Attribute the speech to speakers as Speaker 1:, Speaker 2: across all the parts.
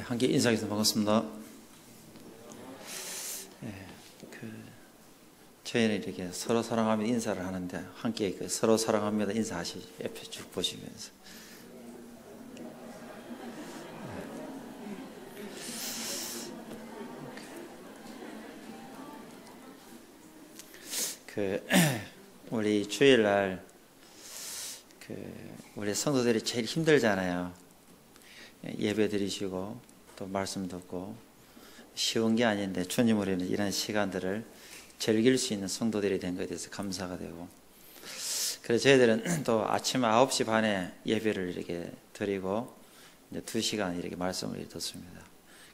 Speaker 1: 함께 인사해서 반갑습니다. 저희는 이렇게 서로 사랑하며 인사를 하는데 함께 서로 사랑합니다 인사하시죠. 옆에 쭉 보시면서. 우리 주일날 우리 성도들이 제일 힘들잖아요. 예배 드리시고 또 말씀 듣고 쉬운 게 아닌데 주님 우리는 이런 시간들을 즐길 수 있는 성도들이 된 것에 대해서 감사가 되고, 그래서 저희들은 또 아침 9시 반에 예배를 이렇게 드리고 이제 2시간 이렇게 말씀을 듣습니다.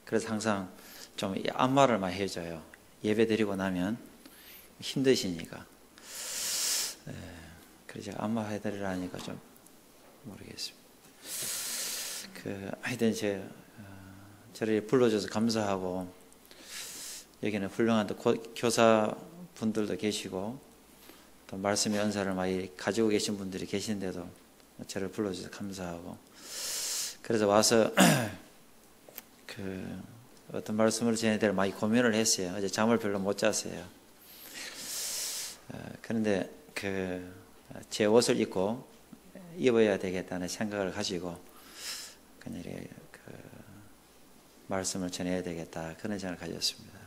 Speaker 1: 그래서 항상 좀 안마를 많이 해줘요. 예배 드리고 나면 힘드시니까. 그래서 제가 안마 해드리라니까 좀 모르겠습니다. 하여튼 저를 불러줘서 감사하고, 여기는 훌륭한 또 교사분들도 계시고 또 말씀의 은사를 많이 가지고 계신 분들이 계신데도 저를 불러줘서 감사하고, 그래서 와서 어떤 말씀을 전해야 될 많이 고민을 했어요. 어제 잠을 별로 못 잤어요. 그런데 제 옷을 입어야 되겠다는 생각을 가지고 그냥 이렇게 말씀을 전해야 되겠다, 그런 생각을 가졌습니다.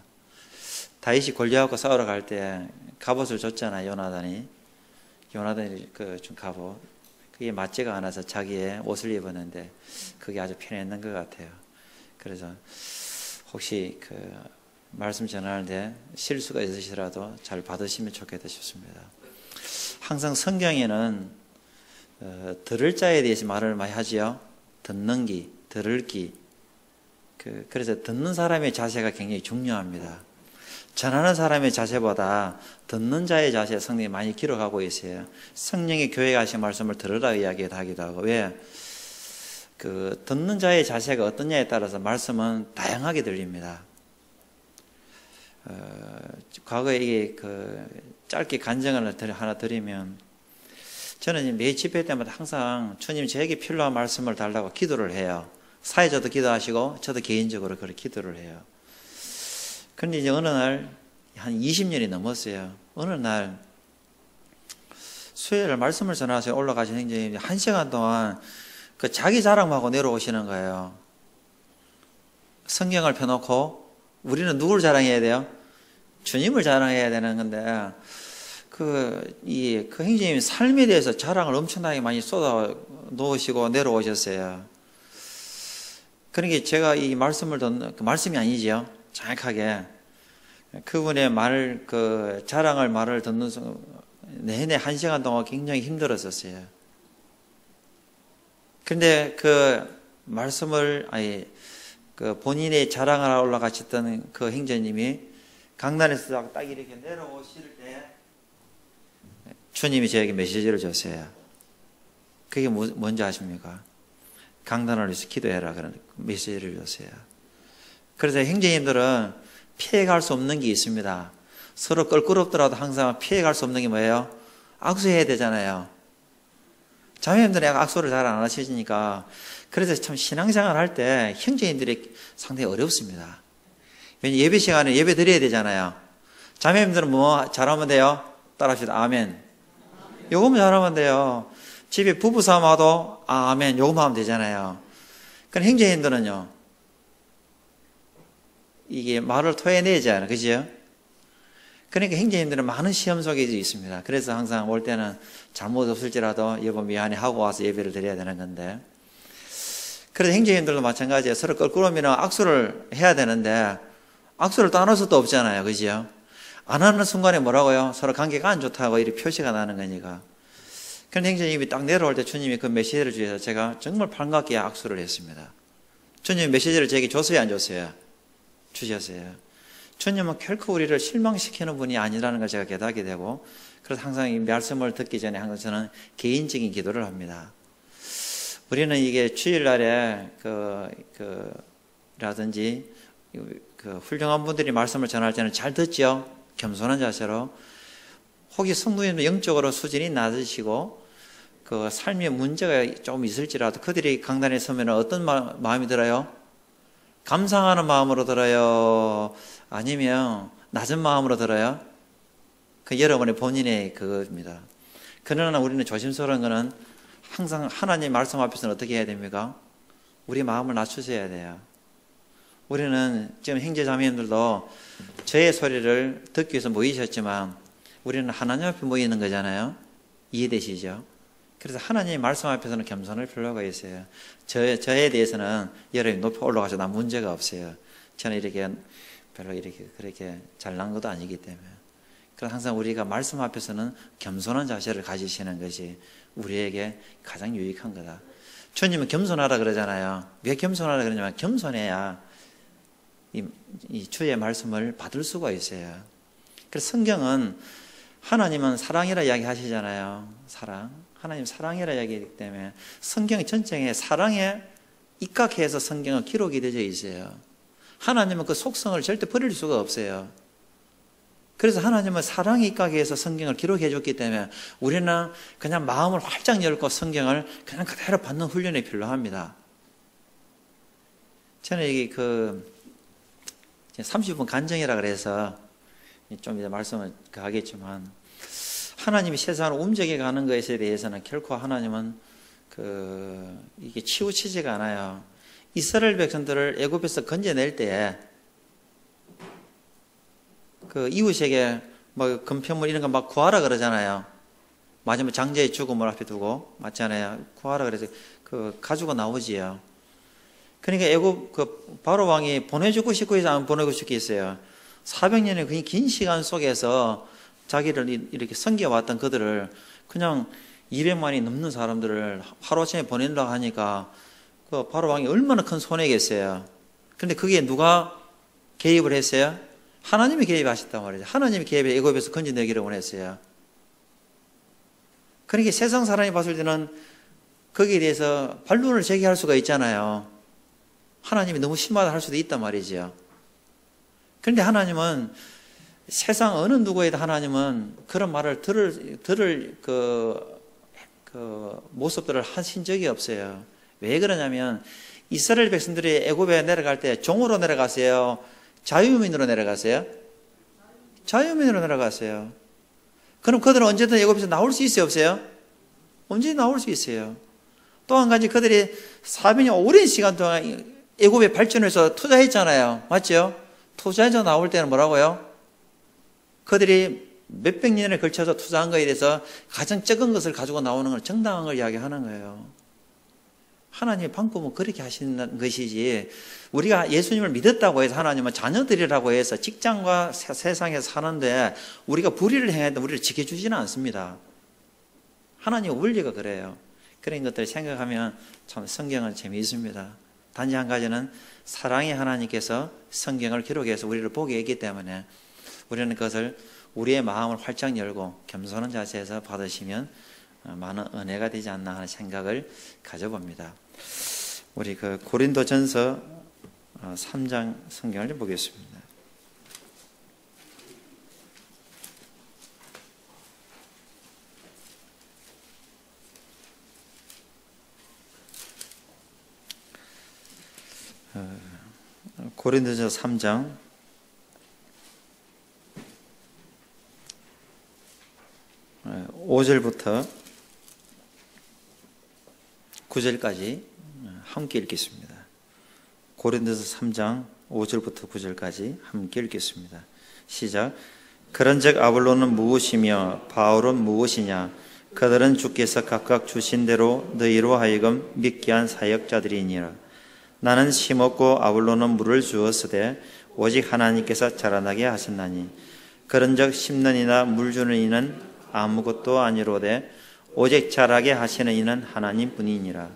Speaker 1: 다윗이 골리앗과 싸우러 갈 때 갑옷을 줬잖아요. 요나단이 준 갑옷, 그게 맞지가 않아서 자기의 옷을 입었는데 그게 아주 편했는 것 같아요. 그래서 혹시 말씀 전하는데 실수가 있으시더라도 잘 받으시면 좋겠다 싶습니다. 항상 성경에는 들을 자에 대해서 말을 많이 하지요. 듣는 기, 들을 기. 그래서 듣는 사람의 자세가 굉장히 중요합니다. 전하는 사람의 자세보다 듣는 자의 자세, 성령이 많이 기록하고 있어요. 성령이 교회에 하신 말씀을 들으라 이야기하기도 하고. 왜? 듣는 자의 자세가 어떠냐에 따라서 말씀은 다양하게 들립니다. 과거에 이게 짧게 간증을 하나 드리면, 저는 매 집회 때마다 항상 주님 저에게 필요한 말씀을 달라고 기도를 해요. 사회자도 기도하시고 저도 개인적으로 그렇게 기도를 해요. 그런데 이제 어느 날 한 20년이 넘었어요. 어느 날 수요일 말씀을 전하셔서 올라가신 행정님이 1시간 동안 자기 자랑하고 내려오시는 거예요. 성경을 펴놓고 우리는 누구를 자랑해야 돼요? 주님을 자랑해야 되는 건데 행정님이 삶에 대해서 자랑을 엄청나게 많이 쏟아 놓으시고 내려오셨어요. 그러니까 제가 이 말씀을 듣는, 말씀이 아니지요. 정확하게. 그분의 말을 듣는 내내 1시간 동안 굉장히 힘들었었어요. 그런데 말씀을, 본인의 자랑하러 올라가셨던 행자님이 강단에서 딱 이렇게 내려오실 때 주님이 저에게 메시지를 줬어요. 그게 뭔지 아십니까? 강단을 위해서 기도해라, 그런 메시지를 줬어요. 그래서 행정님들은 피해갈 수 없는 게 있습니다. 서로 껄끄럽더라도 항상 피해갈 수 없는 게 뭐예요? 악수해야 되잖아요. 자매님들은 악수를 잘 안 하시니까. 그래서 참 신앙생활 할 때 형제님들이 상당히 어렵습니다. 왜냐면 예배 시간에 예배 드려야 되잖아요. 자매님들은 뭐 잘하면 돼요? 따라합시다. 아멘. 요거만 잘하면 돼요. 집에 부부싸움 하도 아멘 요거만 하면 되잖아요. 그럼 형제님들은요, 이게 말을 토해내잖아요. 그죠? 그러니까 형제님들은 많은 시험 속에 있습니다. 그래서 항상 올 때는 잘못 없을지라도 여보 미안해 하고 와서 예배를 드려야 되는 건데, 그래서 형제님들도 마찬가지예요. 서로 껄끄러우면 악수를 해야 되는데 악수를 또 안 할 수도 없잖아요. 그죠? 안 하는 순간에 뭐라고요? 서로 관계가 안 좋다고 이렇게 표시가 나는 거니까. 그런데 형제님이 딱 내려올 때 주님이 그 메시지를 주셔서 제가 정말 반갑게 악수를 했습니다. 주님이 메시지를 제게 줬어요, 안 줬어요? 주셨어요. 주님은 결코 우리를 실망시키는 분이 아니라는 걸 제가 깨닫게 되고, 그래서 항상 이 말씀을 듣기 전에 항상 저는 개인적인 기도를 합니다. 우리는 이게 주일날에 라든지 훌륭한 분들이 말씀을 전할 때는 잘 듣죠. 겸손한 자세로. 혹시 성도님도 영적으로 수준이 낮으시고 삶의 문제가 좀 있을지라도 그들이 강단에 서면 어떤 마음이 들어요? 감상하는 마음으로 들어요? 아니면 낮은 마음으로 들어요? 그 여러분의 본인의 그겁니다. 그러나 우리는 조심스러운 거는 항상 하나님 말씀 앞에서는 어떻게 해야 됩니까? 우리 마음을 낮추셔야 돼요. 우리는 지금 형제자매님들도 저의 소리를 듣기 위해서 모이셨지만 우리는 하나님 앞에 모이는 거잖아요. 이해되시죠? 그래서 하나님의 말씀 앞에서는 겸손할 필요가 있어요. 저에 대해서는 여러분이 높이 올라가셔도 아무 문제가 없어요. 저는 이렇게 별로 이렇게 그렇게 잘난 것도 아니기 때문에. 그래서 항상 우리가 말씀 앞에서는 겸손한 자세를 가지시는 것이 우리에게 가장 유익한 거다. 주님은 겸손하라 그러잖아요. 왜 겸손하라 그러냐면 겸손해야 이 주의 말씀을 받을 수가 있어요. 그래서 성경은 하나님은 사랑이라 이야기하시잖아요. 사랑. 하나님 사랑이라 이야기하기 때문에 성경 전체에 사랑에 입각해서 성경은 기록이 되어 있어요. 하나님은 그 속성을 절대 버릴 수가 없어요. 그래서 하나님은 사랑에 입각해서 성경을 기록해 줬기 때문에 우리는 그냥 마음을 활짝 열고 성경을 그냥 그대로 받는 훈련이 필요합니다. 저는 여기 30분 간증이라 그래서 좀 이제 말씀을 하겠지만 하나님이 세상을 움직여 가는 것에 대해서는 결코 하나님은 이게 치우치지가 않아요. 이스라엘 백성들을 애굽에서 건져낼 때 이웃에게 뭐 금편물 이런 거 막 구하라 그러잖아요. 마지막 장자의 죽음을 앞에 두고 맞잖아요. 구하라 그래서 가지고 나오지요. 그러니까 애굽 바로 왕이 보내주고 싶고 해서 안 보내고 싶겠어요. 400년의 그 긴 시간 속에서 자기를 이렇게 섬겨왔던 그들을 그냥 200만이 넘는 사람들을 하루아침에 보낸다고 하니까 그 바로 왕이 얼마나 큰 손해겠어요. 그런데 그게 누가 개입을 했어요? 하나님이 개입하셨단 말이죠. 하나님이 개입해 애굽에서 건져내기를 원했어요. 그러니까 세상 사람이 봤을 때는 거기에 대해서 반론을 제기할 수가 있잖아요. 하나님이 너무 심하다 할 수도 있단 말이죠. 그런데 하나님은 세상 어느 누구에도 하나님은 그런 말을 들을 모습들을 하신 적이 없어요. 왜 그러냐면 이스라엘 백성들이 애굽에 내려갈 때 종으로 내려갔어요. 자유민으로 내려갔어요. 자유민으로 내려갔어요. 그럼 그들은 언제든 애굽에서 나올 수 있어요, 없어요? 언제 나올 수 있어요. 또 한 가지 그들이 400년 오랜 시간 동안 애굽의 발전에서 투자했잖아요. 맞죠? 투자해서 나올 때는 뭐라고요? 그들이 몇백 년에 걸쳐서 투자한 거에 대해서 가장 적은 것을 가지고 나오는 걸 정당한 걸 이야기하는 거예요. 하나님의 방법은 그렇게 하시는 것이지 우리가 예수님을 믿었다고 해서 하나님은 자녀들이라고 해서 직장과 세상에서 사는데 우리가 불의를 행해도 우리를 지켜주지는 않습니다. 하나님의 원리가 그래요. 그런 것들을 생각하면 참 성경은 재미있습니다. 단지 한 가지는 사랑의 하나님께서 성경을 기록해서 우리를 보게 했기 때문에 우리는 그것을 우리의 마음을 활짝 열고 겸손한 자세에서 받으시면 많은 은혜가 되지 않나 하는 생각을 가져봅니다. 우리 고린도전서 3장 성경을 좀 보겠습니다. 고린도전서 3장 5절부터 9절까지 함께 읽겠습니다. 고린도서 3장 5절부터 9절까지 함께 읽겠습니다. 시작. 그런즉 아볼로는 무엇이며 바울은 무엇이냐? 그들은 주께서 각각 주신 대로 너희로 하여금 믿게 한 사역자들이니라. 나는 심었고 아볼로는 물을 주었으되 오직 하나님께서 자라나게 하셨나니 그런즉 심는 이나 물 주는 이는 아무것도 아니로되 오직 자라게 하시는 이는 하나님뿐이니라.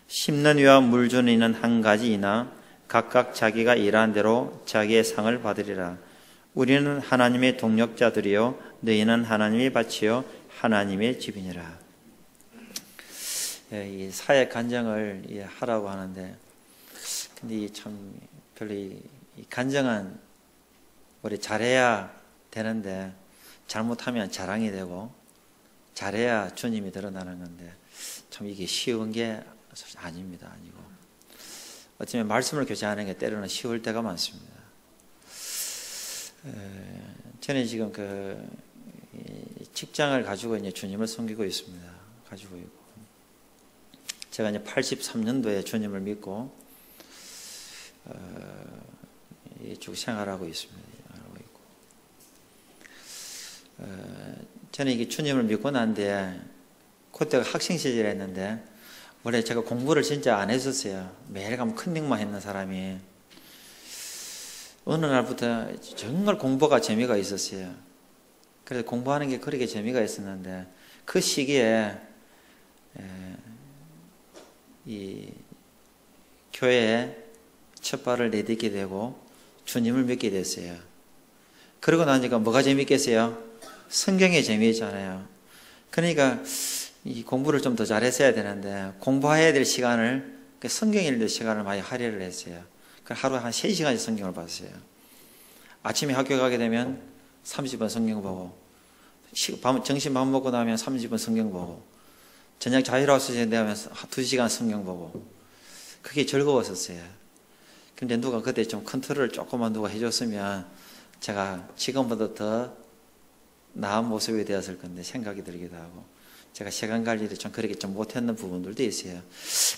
Speaker 1: 심는 이와 물 주는 이는 한 가지이나 각각 자기가 일한 대로 자기의 상을 받으리라. 우리는 하나님의 동력자들이요 너희는 하나님의 밭이요 하나님의 집이니라. 이 사역 간증을 하라고 하는데 근데 참 별로 이 간증은 우리 잘해야 되는데 잘못하면 자랑이 되고 잘해야 주님이 드러나는 건데 참 이게 쉬운 게 아닙니다. 아니고 어쩌면 말씀을 교제하는 게 때로는 쉬울 때가 많습니다. 저는 지금 직장을 가지고 이제 주님을 섬기고 있습니다. 가지고 있고. 제가 이제 83년도에 주님을 믿고, 쭉 생활하고 있습니다. 저는 이게 주님을 믿고 난 뒤에, 그때가 학생 시절이었는데, 원래 제가 공부를 진짜 안 했었어요. 매일 가면 컨닝만 했는 사람이. 어느 날부터 정말 공부가 재미가 있었어요. 그래서 공부하는 게 그렇게 재미가 있었는데, 그 시기에, 이 교회에 첫 발을 내딛게 되고, 주님을 믿게 됐어요. 그러고 나니까 뭐가 재밌겠어요? 성경이 재미있잖아요. 그러니까 이 공부를 좀 더 잘했어야 되는데 공부해야 될 시간을 성경 읽는 시간을 많이 할애를 했어요. 하루에 한 3시간씩 성경을 봤어요. 아침에 학교 가게 되면 30분 성경 보고, 점심 밥 먹고 나면 30분 성경 보고, 저녁 자유로웠을 때 되면 2시간 성경 보고. 그게 즐거웠었어요. 근데 누가 그때 좀 컨트롤을 조금만 누가 해줬으면 제가 지금보다 더 나은 모습이 되었을 건데 생각이 들기도 하고, 제가 시간 관리를 좀 그렇게 좀 못했는 부분들도 있어요.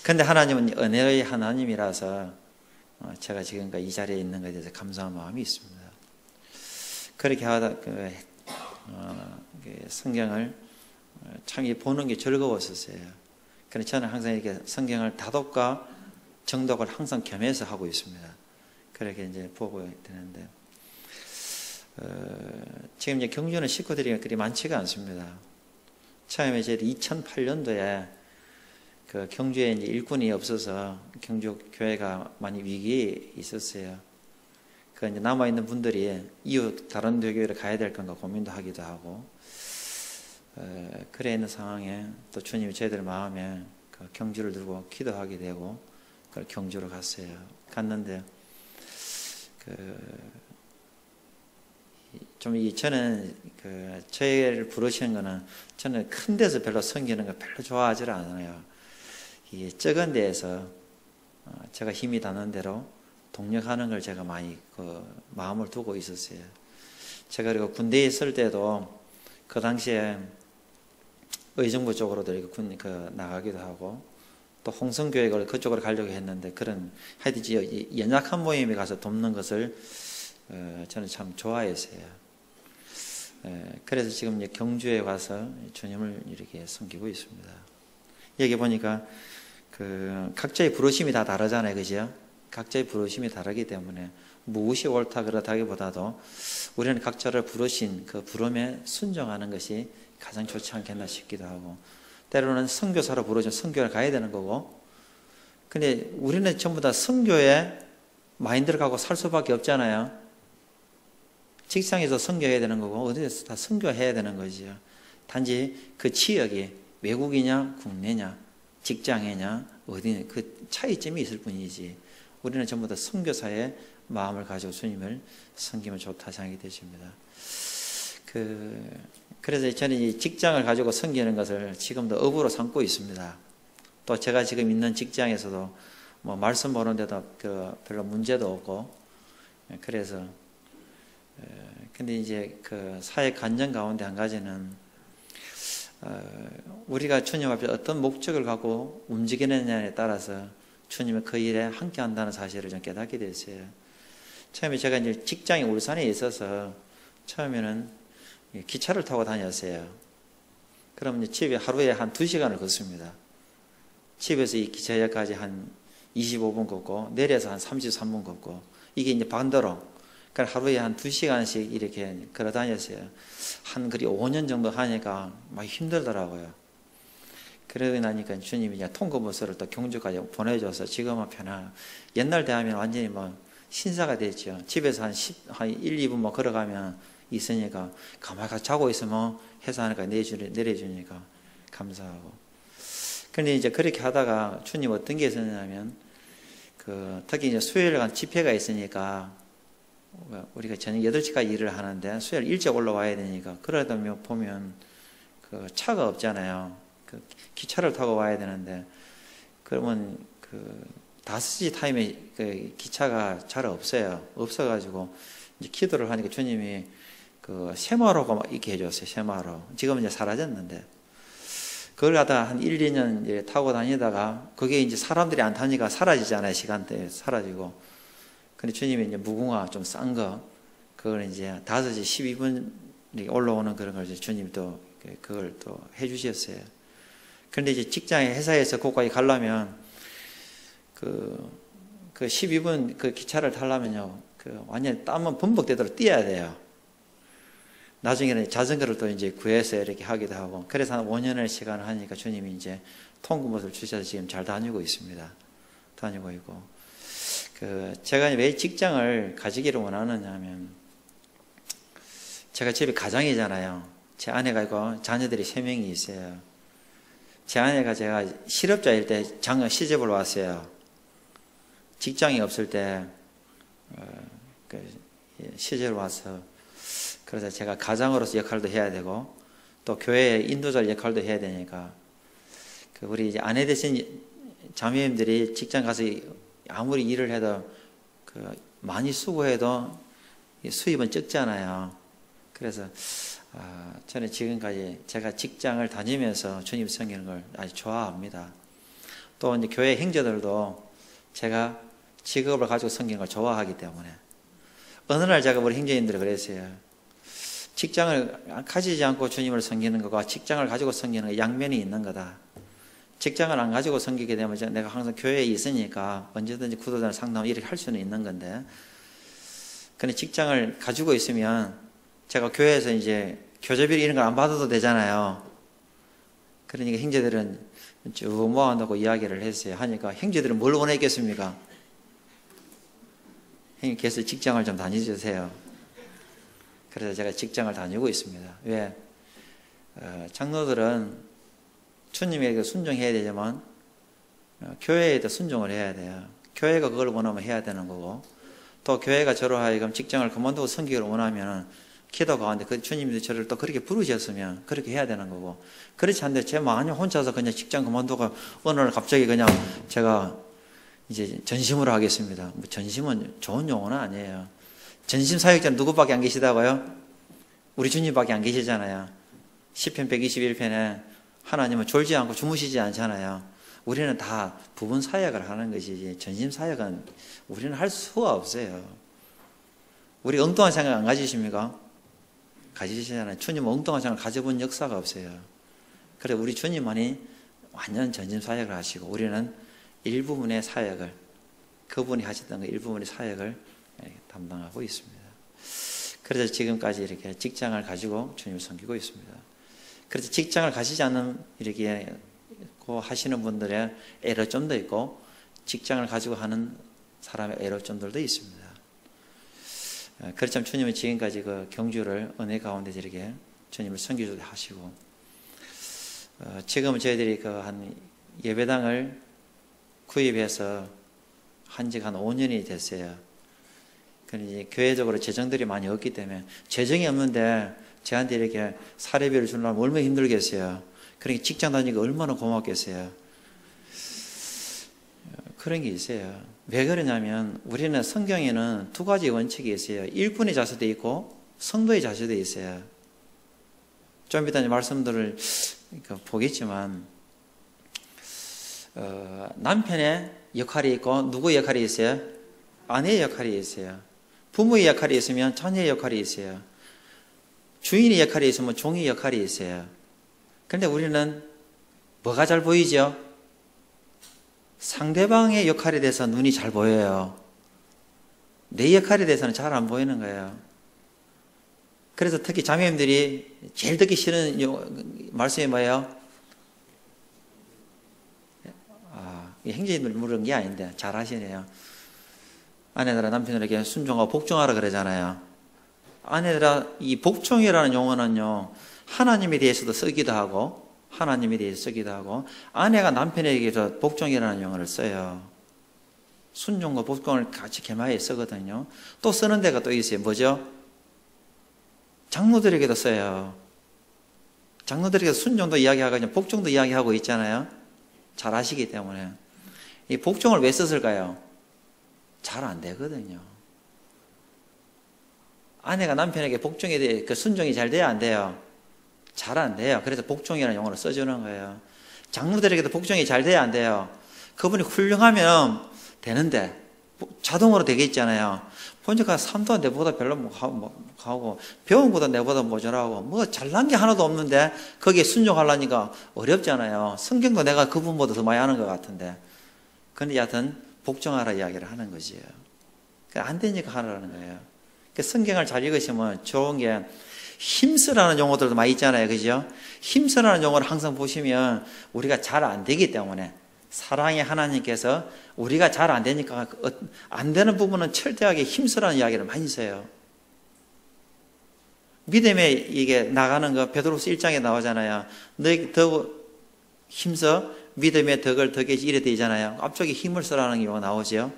Speaker 1: 근데 하나님은 은혜의 하나님이라서 제가 지금까지 이 자리에 있는 것에 대해서 감사한 마음이 있습니다. 그렇게 하다 성경을 참 보는 게 즐거웠었어요. 그래서 저는 항상 이렇게 성경을 다독과 정독을 항상 겸해서 하고 있습니다. 그렇게 이제 보고 되는데, 지금 이제 경주는 식구들이 그리 많지가 않습니다. 처음에 이제 2008년도에 그 경주에 이제 일꾼이 없어서 경주 교회가 많이 위기에 있었어요. 그 이제 남아 있는 분들이 이웃 다른 교회를 가야 될 건가 고민도 하기도 하고, 그래 있는 상황에 또 주님이 저희들 마음에 그 경주를 들고 기도하게 되고, 그 경주로 갔어요. 갔는데 저는 저희를 부르시는 거는, 저는 큰 데서 별로 섬기는 거 별로 좋아하지 않아요. 이 적은 데에서 제가 힘이 닿는 대로 동력하는 걸 제가 많이 마음을 두고 있었어요. 제가 그리고 군대에 있을 때도 그 당시에 의정부 쪽으로도 이렇게 나가기도 하고, 또 홍성교회 그쪽으로 가려고 했는데, 그런 하여튼 연약한 모임에 가서 돕는 것을 저는 참 좋아했어요. 그래서 지금 이제 경주에 와서 주님을 이렇게 섬기고 있습니다. 여기 보니까 각자의 부르심이 다 다르잖아요, 그죠? 각자의 부르심이 다르기 때문에 무엇이 옳다 그렇다기보다도 우리는 각자를 부르신 그 부름에 순종하는 것이 가장 좋지 않겠나 싶기도 하고, 때로는 선교사로 부르신 선교를 가야 되는 거고, 근데 우리는 전부 다 선교에 마인드를 갖고 살 수밖에 없잖아요. 직장에서 선교해야 되는 거고, 어디에서 다 선교해야 되는 거지요. 단지 그 지역이 외국이냐 국내냐 직장이냐 어디, 그 차이점이 있을 뿐이지, 우리는 전부 다 선교사의 마음을 가지고 주님을 섬기면 좋다 생각이 되십니다. 그래서 저는 이 직장을 가지고 섬기는 것을 지금도 업으로 삼고 있습니다. 또 제가 지금 있는 직장에서도 뭐 말씀 보는데도 별로 문제도 없고, 그래서 근데 이제 사회 관념 가운데 한 가지는, 우리가 주님 앞에 어떤 목적을 갖고 움직이느냐에 따라서 주님은 그 일에 함께 한다는 사실을 좀 깨닫게 됐어요. 처음에 제가 이제 직장이 울산에 있어서 처음에는 기차를 타고 다녔어요. 그럼 이제 집에 하루에 한 2시간을 걷습니다. 집에서 이 기차역까지 한 25분 걷고, 내려서 한 33분 걷고, 이게 이제 반대로. 그러니까 하루에 한 2시간씩 이렇게 걸어 다녔어요. 그리 5년 정도 하니까 많이 힘들더라고요. 그러고 나니까 주님이 이제 통근버스를 또 경주까지 보내줘서 지금은 옛날 대하면 완전히 뭐 신사가 됐죠. 집에서 한 1, 2분 뭐 걸어가면 있으니까, 가만히 자고 있으면 회사하니까 내려주니까 감사하고. 근데 이제 그렇게 하다가 주님 어떤 게 있었냐면, 특히 이제 수요일 간 집회가 있으니까, 우리가 저녁 8시까지 일을 하는데 수요일 일찍 올라와야 되니까, 그러다 보면 차가 없잖아요. 기차를 타고 와야 되는데, 그러면 5시 타임에 그 기차가 잘 없어요. 없어가지고 이제 기도를 하니까 주님이 그 새마루가 막 있게 해줬어요. 새마루. 지금은 이제 사라졌는데. 그걸 갖다가 한 1, 2년 이제 타고 다니다가 그게 이제 사람들이 안 타니까 사라지잖아요. 시간대에 사라지고. 근데 주님이 이제 무궁화 좀 싼 거, 그걸 이제 5시 12분 올라오는 그런 걸 이제 주님이 또 그걸 또 해주셨어요. 그런데 이제 직장에 회사에서 거기까지 가려면 그 12분 그 기차를 타려면요, 그 완전히 땀은 범벅되도록 뛰어야 돼요. 나중에는 자전거를 또 이제 구해서 이렇게 하기도 하고, 그래서 한 5년의 시간을 하니까 주님이 이제 통근못을 주셔서 지금 잘 다니고 있습니다. 다니고 있고. 제가 왜 직장을 가지기를 원하느냐 하면, 제가 집에 가장이잖아요. 제 아내가 있고 자녀들이 3명이 있어요. 제 아내가 제가 실업자일 때 장가 시집을 왔어요. 직장이 없을 때 시집을 와서, 그래서 제가 가장으로서 역할도 해야 되고 또 교회의 인도자 역할도 해야 되니까, 우리 이제 아내 되신 자매님들이 직장 가서 아무리 일을 해도 많이 수고해도 수입은 적잖아요. 그래서 저는 지금까지 제가 직장을 다니면서 주님 섬기는 걸 아주 좋아합니다. 또 이제 교회 형제들도 제가 직업을 가지고 섬기는 걸 좋아하기 때문에, 어느 날 제가 우리 형제님들이 그랬어요. 직장을 가지지 않고 주님을 섬기는 것과 직장을 가지고 섬기는 것, 양면이 있는 거다. 직장을 안 가지고 섬기게 되면 내가 항상 교회에 있으니까 언제든지 구도자를 상담 이렇게 할 수는 있는 건데, 근데 직장을 가지고 있으면 제가 교회에서 이제 교재비를 이런 걸 안 받아도 되잖아요. 그러니까 형제들은 쭉 모아놓고 이야기를 했어요. 하니까 형제들은 뭘 원했겠습니까? 형님께서 직장을 좀 다니주세요. 그래서 제가 직장을 다니고 있습니다. 왜? 장로들은 주님에게 순종해야 되지만 교회에도 순종을 해야 돼요. 교회가 그걸 원하면 해야 되는 거고, 또 교회가 저로 하여금 직장을 그만두고 섬기기를 원하면 기도 가운데 주님도 저를 또 그렇게 부르셨으면 그렇게 해야 되는 거고, 그렇지 않는데 제 마음이 혼자서 그냥 직장 그만두고 어느 날 갑자기 그냥 제가 이제 전심으로 하겠습니다. 뭐 전심은 좋은 용어는 아니에요. 전심 사역자는 누구밖에 안 계시다고요? 우리 주님밖에 안 계시잖아요. 시편 121편에 하나님은 졸지 않고 주무시지 않잖아요. 우리는 다 부분 사역을 하는 것이지 전심 사역은 우리는 할 수가 없어요. 우리 엉뚱한 생각 안 가지십니까? 가지시잖아요. 주님은 엉뚱한 생각을 가져본 역사가 없어요. 그래서 우리 주님만이 완전 전심 사역을 하시고, 우리는 일부분의 사역을, 그분이 하셨던 그 일부분의 사역을 담당하고 있습니다. 그래서 지금까지 이렇게 직장을 가지고 주님을 섬기고 있습니다. 그래서 직장을 가지지 않는 이렇게 하시는 분들의 애로점도 있고, 직장을 가지고 하는 사람의 애로점들도 있습니다. 그렇지만 주님은 지금까지 그 경주를 은혜 가운데 이렇게 주님을 섬기기도 하시고, 지금은 저희들이 한 예배당을 구입해서 한 지가 한 5년이 됐어요. 그런데 교회적으로 재정들이 많이 없기 때문에, 재정이 없는데 저한테 이렇게 사례비를 주려면 얼마나 힘들겠어요. 그러니까 직장 다니니까 얼마나 고맙겠어요. 그런 게 있어요. 왜 그러냐면 우리는 성경에는 2가지 원칙이 있어요. 일꾼의 자세도 있고 성도의 자세도 있어요. 좀 이따 말씀들을 보겠지만, 남편의 역할이 있고 누구의 역할이 있어요? 아내의 역할이 있어요. 부모의 역할이 있으면 자녀의 역할이 있어요. 주인의 역할이 있으면 종의 역할이 있어요. 그런데 우리는 뭐가 잘 보이죠? 상대방의 역할에 대해서 눈이 잘 보여요. 내 역할에 대해서는 잘 안 보이는 거예요. 그래서 특히 자매님들이 제일 듣기 싫은 말씀이 뭐예요? 형제님들 물은 게 아닌데 잘 하시네요. 아내들아 남편들에게 순종하고 복종하라 그러잖아요. 아내들아, 이 복종이라는 용어는요, 하나님에 대해서도 쓰기도 하고 하나님에 대해서 쓰기도 하고, 아내가 남편에게도 복종이라는 용어를 써요. 순종과 복종을 같이 개마에 쓰거든요. 또 쓰는 데가 또 있어요. 뭐죠? 장로들에게도 써요. 장로들에게 순종도 이야기하고 복종도 이야기하고 있잖아요. 잘 아시기 때문에. 이 복종을 왜 썼을까요? 잘 안 되거든요. 아내가 남편에게 복종에 대해 그 순종이 잘 돼야 안 돼요? 잘 안 돼요. 그래서 복종이라는 용어를 써주는 거예요. 장로들에게도 복종이 잘 돼야 안 돼요? 그분이 훌륭하면 되는데 자동으로 되겠잖아요. 보니까 삶도 내보다 별로 하고 배운 것도 내보다 모자라고 뭐 잘난 게 하나도 없는데 거기에 순종하려니까 어렵잖아요. 성경도 내가 그분보다 더 많이 하는 것 같은데. 근데 여하튼 복종하라 이야기를 하는 거지요. 안 되니까 하라는 거예요. 성경을 잘 읽으시면 좋은 게 힘쓰라는 용어들도 많이 있잖아요. 그죠? 힘쓰라는 용어를 항상 보시면 우리가 잘 안 되기 때문에 사랑의 하나님께서 우리가 잘 안 되니까 안 되는 부분은 철저하게 힘쓰라는 이야기를 많이 써요. 믿음에 이게 나가는 거 베드로서 1장에 나오잖아요. 너희 더 힘써 믿음의 덕을 더게 이래 되잖아요. 앞쪽에 힘을 쓰라는 경우가 나오죠.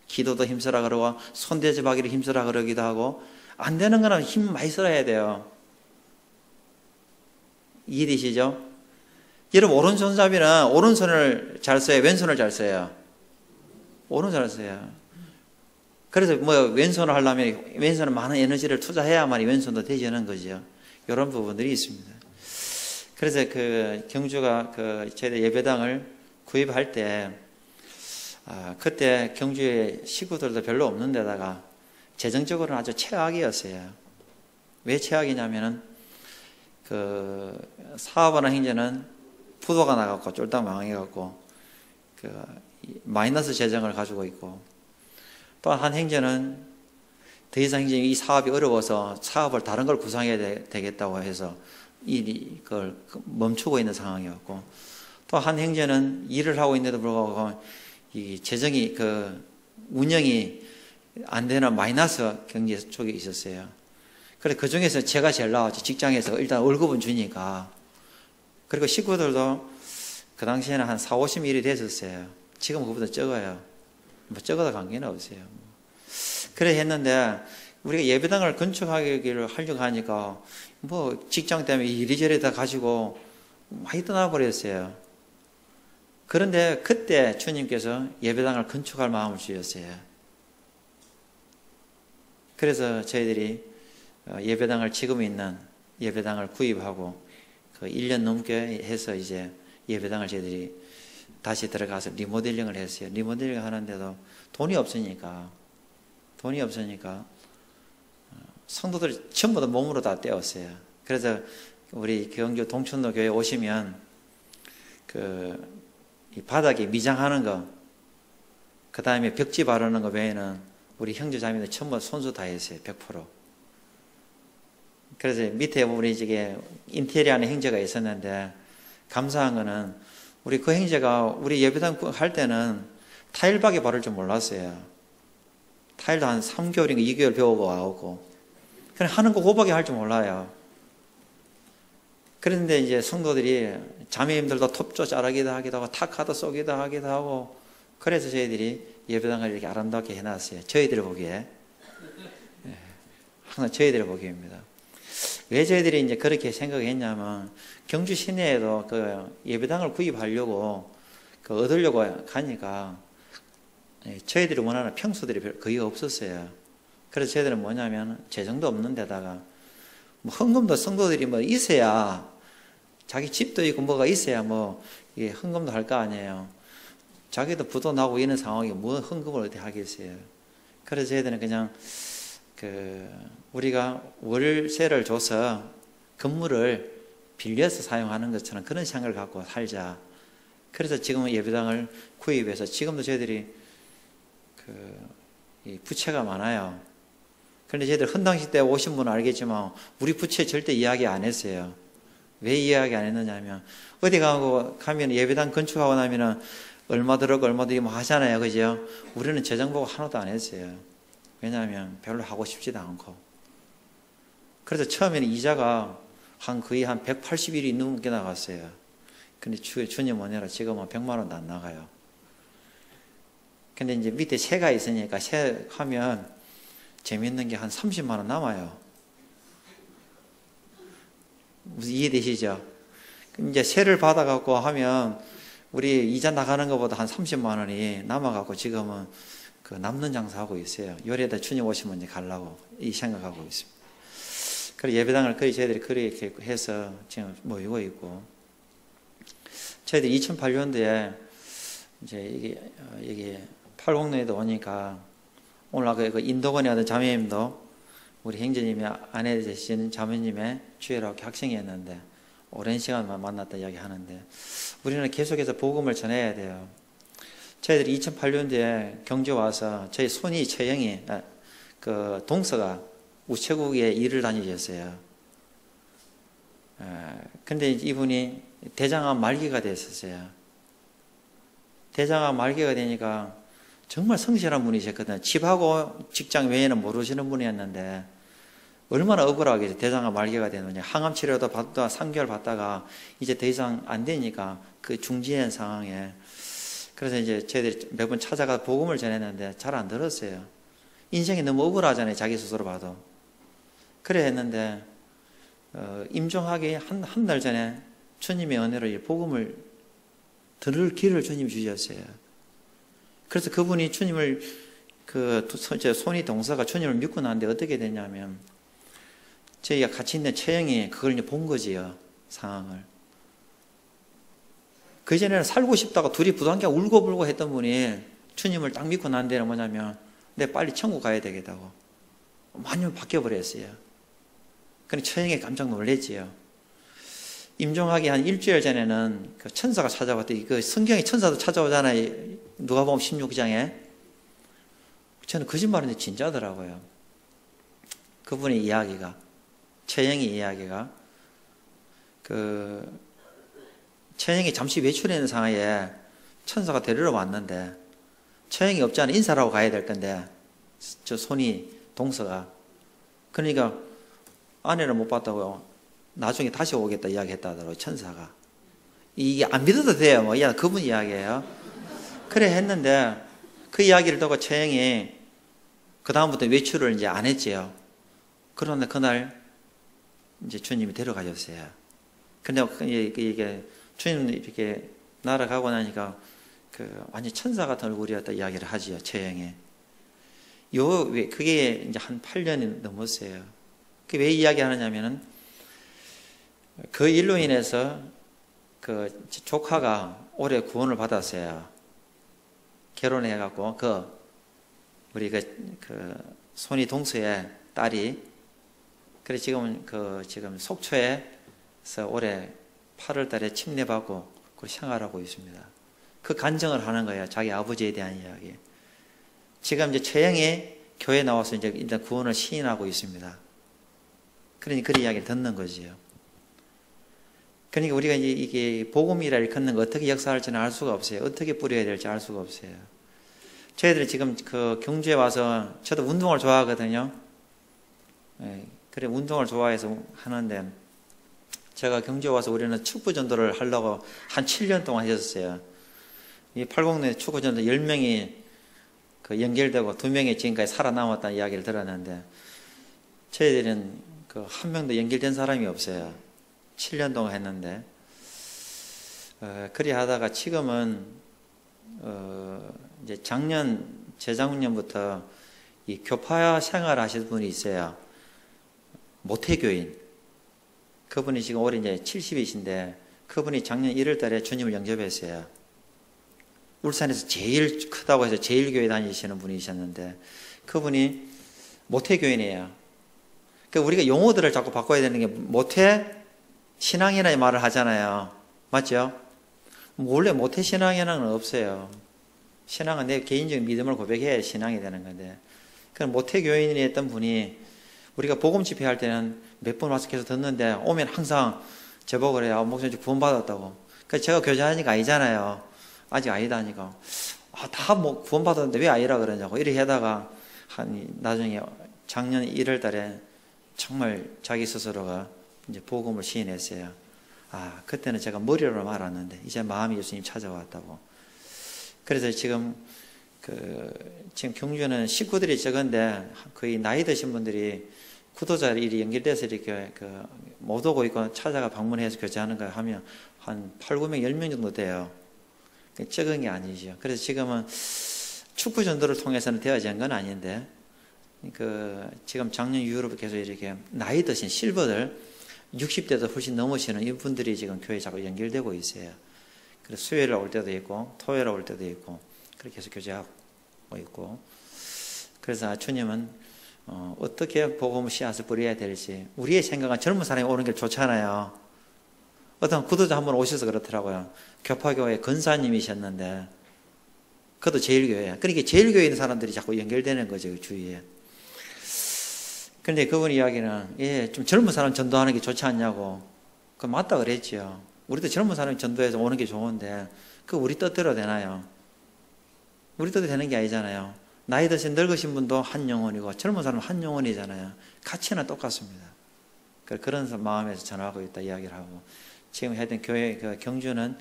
Speaker 1: 기도도 힘쓰라 그러고 손대접하기를 힘쓰라 그러기도 하고 안 되는 거는 힘 많이 써야 돼요. 이해되시죠? 여러분 오른손잡이는 오른손을 잘 써요? 왼손을 잘 써요? 오른손을 써요. 그래서 뭐 왼손을 하려면 왼손은 많은 에너지를 투자해야만 왼손도 되지는 거죠. 이런 부분들이 있습니다. 그래서 그 경주가 그 저희 예배당을 구입할 때 그때 경주에 식구들도 별로 없는 데다가 재정적으로는 아주 최악이었어요. 왜 최악이냐면은 그 사업하는 형제는 부도가 나갖고 쫄딱 망해갖고 그 마이너스 재정을 가지고 있고 또 한 형제는 더 이상 이 사업이 어려워서 사업을 다른 걸 구상해야 되겠다고 해서 그걸 멈추고 있는 상황이었고 또 한 형제는 일을 하고 있는데도 불구하고 이 재정이 그 운영이 안 되는 마이너스 경제 쪽에 있었어요. 그래서 그 중에서 제가 제일 나왔죠. 직장에서 일단 월급은 주니까. 그리고 식구들도 그 당시에는 한 4, 50일이 됐었어요. 지금은 그보다 적어요. 뭐 적어도 관계는 없어요. 그래 했는데 우리가 예배당을 건축하기를 하려고 하니까 뭐 직장 때문에 이리저리 다 가지고 많이 떠나버렸어요. 그런데 그때 주님께서 예배당을 건축할 마음을 주셨어요. 그래서 저희들이 예배당을 지금 있는 예배당을 구입하고 그 1년 넘게 해서 이제 예배당을 저희들이 다시 들어가서 리모델링을 했어요. 리모델링 하는데도 돈이 없으니까 성도들 전부 다 몸으로 다 떼었어요. 그래서 우리 경주 동천로 교회 오시면 이 바닥에 미장하는 거, 그 다음에 벽지 바르는 거 외에는 우리 형제 자매들 전부 손수 다 했어요. 100%. 그래서 밑에 우리 저게 인테리어 하는 형제가 있었는데 감사한 거는 우리 그 형제가 우리 예배당 할 때는 타일밖에 바를 줄 몰랐어요. 타일도 한 3개월인가 2개월 배우고 와오고 그냥 하는 거 그거밖에 할 줄 몰라요. 그런데 이제 성도들이 자매님들도 톱조 자르기도 하기도 하고 탁하도 쏘기도 하기도 하고 그래서 저희들이 예배당을 이렇게 아름답게 해놨어요. 저희들 보기에. 항상 저희들 보기입니다. 왜 저희들이 이제 그렇게 생각했냐면 경주 시내에도 그 예배당을 구입하려고 얻으려고 가니까 저희들이 원하는 평수들이 거의 없었어요. 그래서 저희들은 뭐냐면 재정도 없는 데다가 뭐 헌금도 성도들이 뭐 있어야 자기 집도 있고 뭐가 있어야 뭐 헌금도 할 거 아니에요. 자기도 부도 나고 이런 상황에 뭐 헌금을 어떻게 하겠어요. 그래서 저희들은 그냥 우리가 월세를 줘서 건물을 빌려서 사용하는 것처럼 그런 생각을 갖고 살자. 그래서 지금은 예배당을 구입해서 지금도 저희들이 이 부채가 많아요. 그런데 저희들 헌당식 때 오신 분은 알겠지만 우리 부채 절대 이야기 안 했어요. 왜 이야기 안 했느냐면 어디 가면 예배당 건축하고 나면은 얼마 들어가 얼마 들이 뭐 하잖아요. 그죠? 우리는 재정 보고 하나도 안 했어요. 왜냐하면 별로 하고 싶지도 않고. 그래서 처음에는 이자가 거의 한 180일이 넘게 나갔어요. 근데 주님 은혜로 지금은 100만 원도 안 나가요. 근데 이제 밑에 세가 있으니까 세 하면 재밌는 게 한 30만 원 남아요. 무슨 이해되시죠? 이제 세를 받아갖고 하면 우리 이자 나가는 것보다 한 30만 원이 남아가고 지금은 그 남는 장사하고 있어요. 요래다 주님 오시면 이제 가려고 이 생각하고 있습니다. 그래서 예배당을 거의 저희들이 그렇게 해서 지금 모이고 있고, 저희들이 2008년도에 이제 이게 팔공로에도 오니까 오늘 그 인도건에 하던 자매님도 우리 형제님이 아내 되신 자매님의 주애라고 학생이었는데 오랜 시간만 만났다 이야기 하는데, 우리는 계속해서 복음을 전해야 돼요. 저희들이 2008년도에 경주 와서 저희 손이 처형이 그 동서가 우체국에 일을 다니셨어요. 근데 이분이 대장암 말기가 됐었어요. 대장암 말기가 되니까 정말 성실한 분이셨거든요. 집하고 직장 외에는 모르시는 분이었는데 얼마나 억울하게 대장암 말기가 되느냐. 항암 치료도 받다 3개월 받다가 이제 더 이상 안 되니까 그 중지된 상황에, 그래서 이제 저희들이 매번 찾아가 복음을 전했는데 잘 안 들었어요. 인생이 너무 억울하잖아요, 자기 스스로 봐도. 그래 했는데 임종하기 한 달 전에 주님의 은혜로 이 복음을 들을 길을 주님이 주셨어요. 그래서 그분이 주님을 손이 동서가 주님을 믿고 나는데 어떻게 됐냐면, 저희가 같이 있는 처형이 그걸 이제 본 거지요, 상황을. 그전에는 살고 싶다가 둘이 부담겨 울고불고 했던 분이 주님을 딱 믿고 난 데는 뭐냐면, 내 빨리 천국 가야 되겠다고 완전히 바뀌어버렸어요. 그래 처형이 깜짝 놀랬지요. 임종하기 한 일주일 전에는 그 천사가 찾아왔더니, 그 성경에 천사도 찾아오잖아요, 누가복음 16장에. 저는 거짓말인데 진짜더라고요. 그분의 이야기가, 처형의 이야기가. 처형이 잠시 외출해 있는 상황에 천사가 데리러 왔는데, 처형이 없지 않아 인사를 하고 가야 될 건데 저 손이 동서가, 그러니까 아내를 못 봤다고 나중에 다시 오겠다 이야기했다 하더라고요, 천사가. 이게 안 믿어도 돼요, 뭐. 그분 이야기예요. 그래 했는데 그 이야기를 듣고 처형이 그 다음부터 외출을 이제 안 했지요. 그런데 그날 이제 주님이 데려가셨어요. 근데 이게 주님 이렇게 날아가고 나니까 완전 천사 같은 얼굴이었다 이야기를 하지요, 처형이. 그게 이제 한 8년이 넘었어요. 그게 왜 이야기 하느냐면은, 그 일로 인해서 그 조카가 올해 구원을 받았어요. 결혼해갖고, 우리 손이 동서의 딸이. 그래 지금 속초에서 올해 8월 달에 침례받고 그 생활하고 있습니다. 그 간증을 하는 거예요, 자기 아버지에 대한 이야기. 지금 이제 처형이 교회에 나와서 이제 일단 구원을 시인하고 있습니다. 그러니까 그 이야기를 듣는 거지요. 그러니까 우리가 이제 이게 복음이라를 걷는 거 어떻게 역사할지는 알 수가 없어요. 어떻게 뿌려야 될지 알 수가 없어요. 저희들이 지금 그 경주에 와서, 저도 운동을 좋아하거든요. 그래 운동을 좋아해서 하는데, 제가 경주에 와서 우리는 축구 전도를 하려고 한 7년 동안 했었어요. 이 팔공로에 축구 전도 10명이 연결되고 2명이 지금까지 살아남았다는 이야기를 들었는데, 저희들은 한 명도 연결된 사람이 없어요. 7년 동안 했는데, 그리 하다가 지금은 이제 재작년부터 이 교파 생활 하시는 분이 있어요. 모태교인. 그분이 지금 올해 이제 70이신데, 그분이 작년 1월 달에 주님을 영접했어요. 울산에서 제일 크다고 해서 제일교회 다니시는 분이셨는데, 그분이 모태교인이에요. 그러니까 우리가 용어들을 자꾸 바꿔야 되는 게, 모태 신앙이라는 말을 하잖아요. 맞죠? 원래 모태 신앙이라는 건 없어요. 신앙은 내 개인적인 믿음을 고백해야 신앙이 되는 건데, 그럼 모태교인이었던 분이, 우리가 복음 집회할 때는 몇 번 와서 계속 듣는데, 오면 항상 제복을 해요. 목사님 구원받았다고. 그래서 제가 교제하니까 아니잖아요. 아직 아니다니까. 다 뭐 구원받았는데 왜 아니라 그러냐고. 이렇게 하다가 나중에 작년 1월 달에 정말 자기 스스로가 이제 복음을 시인했어요. 그때는 제가 머리로만 알았는데 이제 마음이 예수님 찾아왔다고. 그래서 지금 경주는 식구들이 적은데, 거의 나이 드신 분들이 구도자들이 연결돼서 이렇게 못 오고 있고 찾아가 방문해서 교제하는 거 하면 한 8, 9명, 10명 정도 돼요. 적은 게 아니죠. 그래서 지금은 축구 전도를 통해서는 되어진 건 아닌데, 지금 작년 이후로 계속 이렇게 나이 드신 실버들 60대도 훨씬 넘으시는 이분들이 지금 교회에 자꾸 연결되고 있어요. 그래서 수요일에 올 때도 있고 토요일에 올 때도 있고 그렇게 해서 교제하고 있고, 그래서 주님은 어떻게 복음 씨앗을 뿌려야 될지, 우리의 생각은 젊은 사람이 오는 게 좋잖아요. 어떤 구도자 한 분 오셔서 그렇더라고요. 교파교회 권사님이셨는데 그것도 제일교회야. 그러니까 제일교회에 있는 사람들이 자꾸 연결되는 거죠, 그 주위에. 그런데 그분 이야기는 좀 젊은 사람 전도하는 게 좋지 않냐고. 그 맞다 그랬지요. 우리도 젊은 사람이 전도해서 오는 게 좋은데 그 우리 뜻대로 되나요? 우리 뜻대로 되는 게 아니잖아요. 나이 드신 늙으신 분도 한 영혼이고 젊은 사람은 한 영혼이잖아요. 가치는 똑같습니다. 그런 마음에서 전하고 있다 이야기를 하고, 지금 하여튼 교회 경주는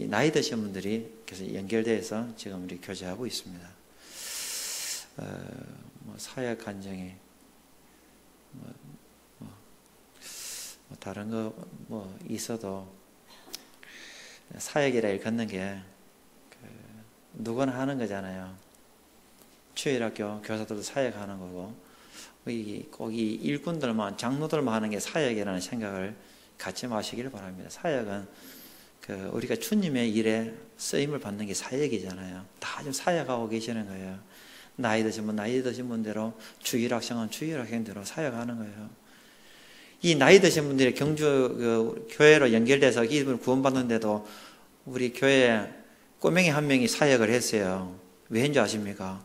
Speaker 1: 나이 드신 분들이 계속 연결돼서 지금 우리 교제하고 있습니다. 사역 간증이 다른 거 있어도 사역이라 일 걷는 게 누구나 하는 거잖아요. 주일학교 교사들도 사역하는 거고, 꼭 이 일꾼들만 장로들만 하는 게 사역이라는 생각을 갖지 마시기를 바랍니다. 사역은 우리가 주님의 일에 쓰임을 받는 게 사역이잖아요. 다 지금 사역하고 계시는 거예요. 나이 드신 분대로 주일학생은 주일학생대로 사역하는 거예요. 이 나이 드신 분들이 경주 교회로 연결돼서 이분을 구원받는데도 우리 교회 꼬맹이 한 명이 사역을 했어요. 왜 했는지 아십니까?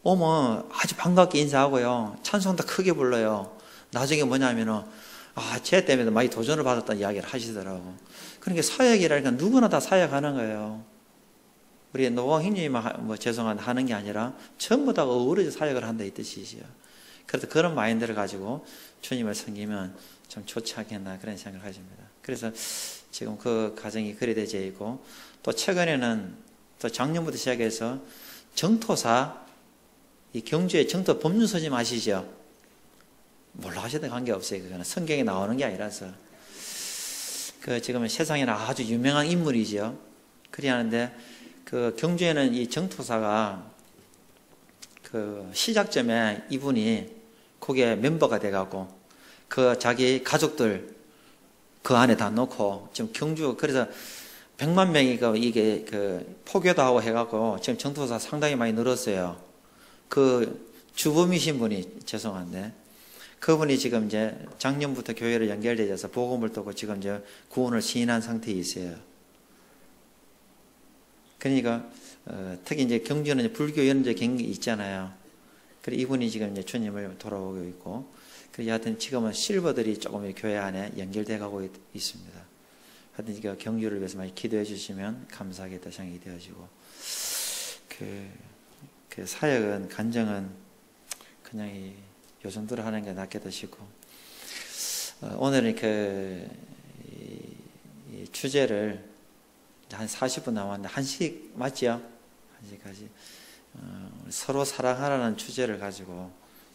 Speaker 1: 오면 아주 반갑게 인사하고요, 찬송도 크게 불러요. 나중에 뭐냐면은 쟤 때문에 많이 도전을 받았다는 이야기를 하시더라고. 그러니까 사역이라니까 누구나 다 사역하는 거예요. 우리 노광 형님만 죄송한데 하는 게 아니라 전부 다 어우러져 사역을 한다 이 뜻이지요. 그래서 그런 마인드를 가지고 주님을 섬기면 좀 좋지 않겠나 그런 생각을 하십니다. 그래서 지금 그 가정이 그리 되어 있고, 또 최근에는 또 작년부터 시작해서 정토사, 이 경주의 정토 법륜서집 아시죠? 몰라 하셔도 관계없어요. 그거는 성경에 나오는 게 아니라서. 지금은 세상에는 아주 유명한 인물이죠. 그리 하는데, 경주에는 이 정토사가 시작점에 이분이 거기에 멤버가 돼가고, 자기 가족들 그 안에 다 넣고, 지금 경주, 그래서 100만 명이 이게 포교도 하고 해갖고, 지금 정토사 상당히 많이 늘었어요. 주범이신 분이, 죄송한데, 그분이 지금 이제 작년부터 교회로 연결되어서 복음을 듣고 지금 이제 구원을 시인한 상태에 있어요. 그러니까, 특히 이제 경주는 불교 연적 경기 있잖아요. 그리고 이분이 지금 이제 주님을 돌아오고 있고, 그리고 하여튼 지금은 실버들이 조금 교회 안에 연결돼 가고 있습니다. 하여튼 경주를 위해서 많이 기도해 주시면 감사하겠다 생각이 되어지고, 사역은, 간정은 그냥 요즘 들어 하는 게 낫겠다 싶고, 오늘은 이 주제를 한 40분 남았는데, 1시 맞죠? 1시까지. 서로 사랑하라는 주제를 가지고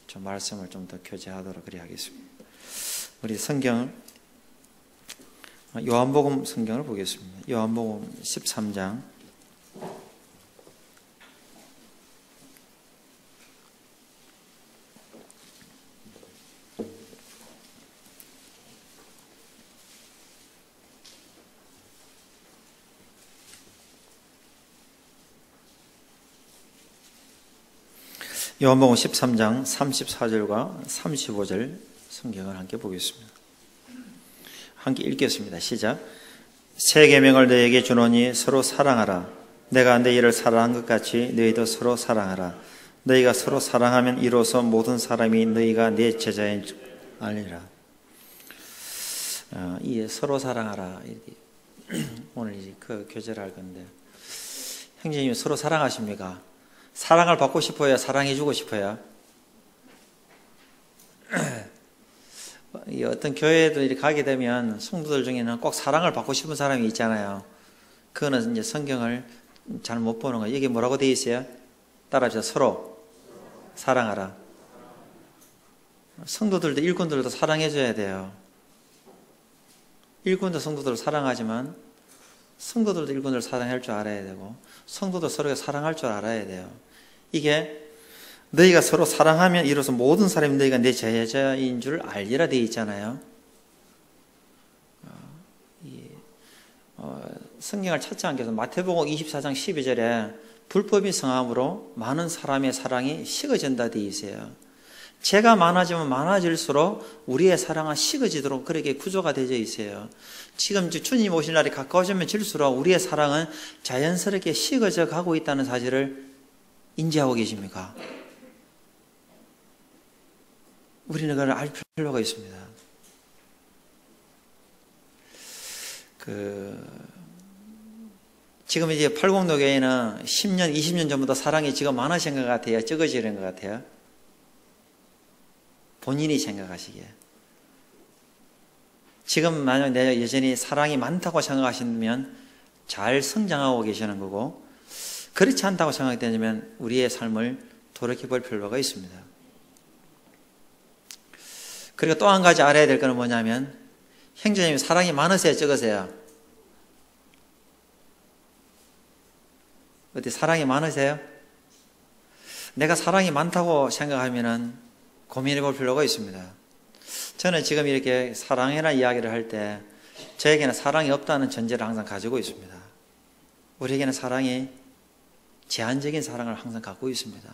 Speaker 1: 좀 말씀을 좀 더 교제하도록 그리 하겠습니다. 우리 성경을, 요한복음 성경을 보겠습니다. 요한복음 13장. 요한복음 13장 34절과 35절 성경을 함께 보겠습니다. 함께 읽겠습니다. 시작. 새 계명을 너희에게 주노니 서로 사랑하라. 내가 너희를 사랑한 것 같이 너희도 서로 사랑하라. 너희가 서로 사랑하면 이로써 모든 사람이 너희가 내 제자인 줄 알리라. 서로 사랑하라. 오늘 이제 그 교제를 할 건데, 형제님 서로 사랑하십니까? 사랑을 받고 싶어요? 사랑해주고 싶어요? 어떤 교회도 이렇게 가게 되면 성도들 중에는 꼭 사랑을 받고 싶은 사람이 있잖아요. 그거는 이제 성경을 잘 못 보는 거예요. 이게 뭐라고 되어 있어요? 따라합시다. 서로 사랑하라. 성도들도 일꾼들도 사랑해줘야 돼요. 일꾼도 성도들을 사랑하지만 성도들도 일꾼을 사랑할 줄 알아야 되고 성도도 서로 사랑할 줄 알아야 돼요. 이게 너희가 서로 사랑하면 이로써 모든 사람이 너희가 내 제자인 줄 알리라 되어 있잖아요. 성경을 찾지 않겠어. 마태복음 24장 12절에 불법이 성함으로 많은 사람의 사랑이 식어진다 되어 있어요. 죄가 많아지면 많아질수록 우리의 사랑은 식어지도록 그렇게 구조가 되어 있어요. 지금 주님 오실 날이 가까워지면 질수록 우리의 사랑은 자연스럽게 식어져 가고 있다는 사실을 인지하고 계십니까? 우리는 그걸 알 필요가 있습니다. 지금 이제 팔공로교회는 10년, 20년 전부터 사랑이 지금 많아진 것 같아요? 적어지는 것 같아요? 본인이 생각하시기에. 지금 만약 내가 여전히 사랑이 많다고 생각하시면 잘 성장하고 계시는 거고, 그렇지 않다고 생각되면 우리의 삶을 돌이켜볼 필요가 있습니다. 그리고 또 한 가지 알아야 될 것은 뭐냐면, 형제님 사랑이 많으세요, 적으세요? 어디 사랑이 많으세요? 내가 사랑이 많다고 생각하면은 고민해 볼 필요가 있습니다. 저는 지금 이렇게 사랑이라는 이야기를 할 때 저에게는 사랑이 없다는 전제를 항상 가지고 있습니다. 우리에게는 사랑이 제한적인 사랑을 항상 갖고 있습니다.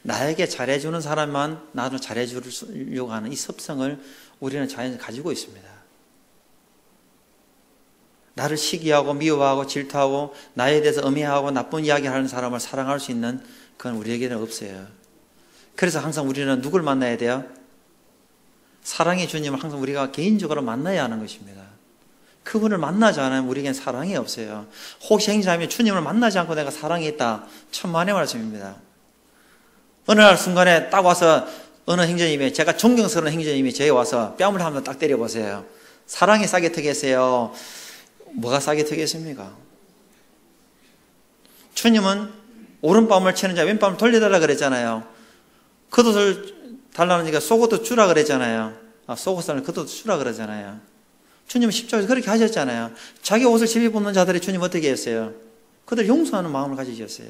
Speaker 1: 나에게 잘해주는 사람만 나도 잘해주려고 하는 이 습성을 우리는 자연히 가지고 있습니다. 나를 시기하고 미워하고 질투하고 나에 대해서 음해하고 나쁜 이야기하는 사람을 사랑할 수 있는 그건 우리에게는 없어요. 그래서 항상 우리는 누굴 만나야 돼요? 사랑의 주님을 항상 우리가 개인적으로 만나야 하는 것입니다. 그분을 만나지 않으면 우리에겐 사랑이 없어요. 혹시 행자하면 주님을 만나지 않고 내가 사랑이 있다, 천만의 말씀입니다. 어느 날 순간에 딱 와서 어느 행자님이, 제가 존경스러운 행자님이 저에 와서 뺨을 한번 딱 때려보세요. 사랑이 싸게 트겠어요? 뭐가 싸게 트겠습니까? 주님은 오른밤을 치는 자 왼밤을 돌려달라 그랬잖아요. 겉옷을 달라니까 속옷도 주라 그랬잖아요. 속옷을 겉옷도 주라 그러잖아요. 주님은 십자가에서 그렇게 하셨잖아요. 자기 옷을 집에 입는 자들이 주님 어떻게 했어요? 그들 용서하는 마음을 가지셨어요.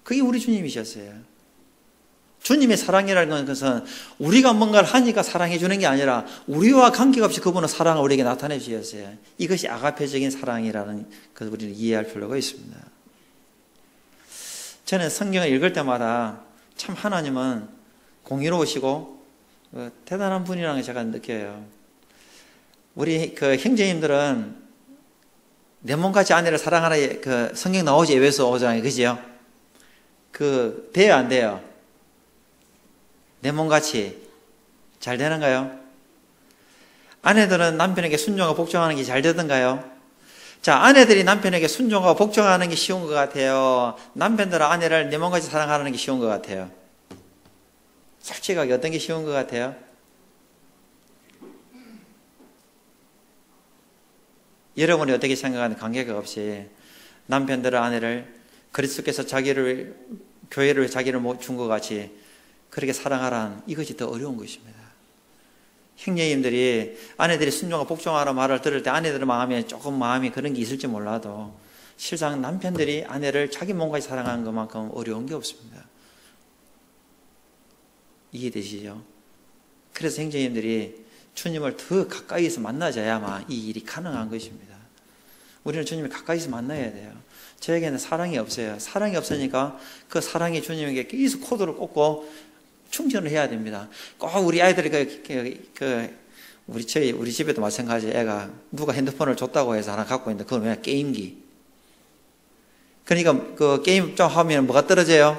Speaker 1: 그게 우리 주님이셨어요. 주님의 사랑이라는 것은 우리가 뭔가를 하니까 사랑해 주는 게 아니라 우리와 관계가 없이 그분은 사랑을 우리에게 나타내 주셨어요. 이것이 아가페적인 사랑이라는 것을 우리는 이해할 필요가 있습니다. 저는 성경을 읽을 때마다 참 하나님은 공의로우시고 대단한 분이라는 걸 제가 느껴요. 우리 형제님들은 내 몸같이 아내를 사랑하라 성경 나오지, 에베소 5장에, 그지요? 돼요, 안 돼요? 내 몸같이 잘 되는가요? 아내들은 남편에게 순종하고 복종하는 게 잘 되던가요? 자, 아내들이 남편에게 순종하고 복종하는 게 쉬운 것 같아요? 남편들은 아내를 내 몸같이 사랑하는 게 쉬운 것 같아요? 솔직하게 어떤 게 쉬운 것 같아요? 여러분이 어떻게 생각하는 관계가 없이 남편들은 아내를 그리스도께서 교회를 자기를 준 것 같이 그렇게 사랑하라는, 이것이 더 어려운 것입니다. 형제님들이 아내들이 순종하고 복종하라 말을 들을 때 아내들의 마음에 조금 마음이 그런 게 있을지 몰라도 실상 남편들이 아내를 자기 몸까지 사랑하는 것만큼 어려운 게 없습니다. 이해되시죠? 그래서 형제님들이 주님을 더 가까이서 만나자야만 이 일이 가능한 것입니다. 우리는 주님을 가까이서 만나야 돼요. 저에게는 사랑이 없어요. 사랑이 없으니까 그 사랑이 주님에게 계속 코드를 꽂고 충전을 해야 됩니다. 꼭 우리 아이들이 우리 집에도 마찬가지. 애가 누가 핸드폰을 줬다고 해서 하나 갖고 있는데 그건 왜 게임기. 그러니까 그 게임 좀 하면 뭐가 떨어져요?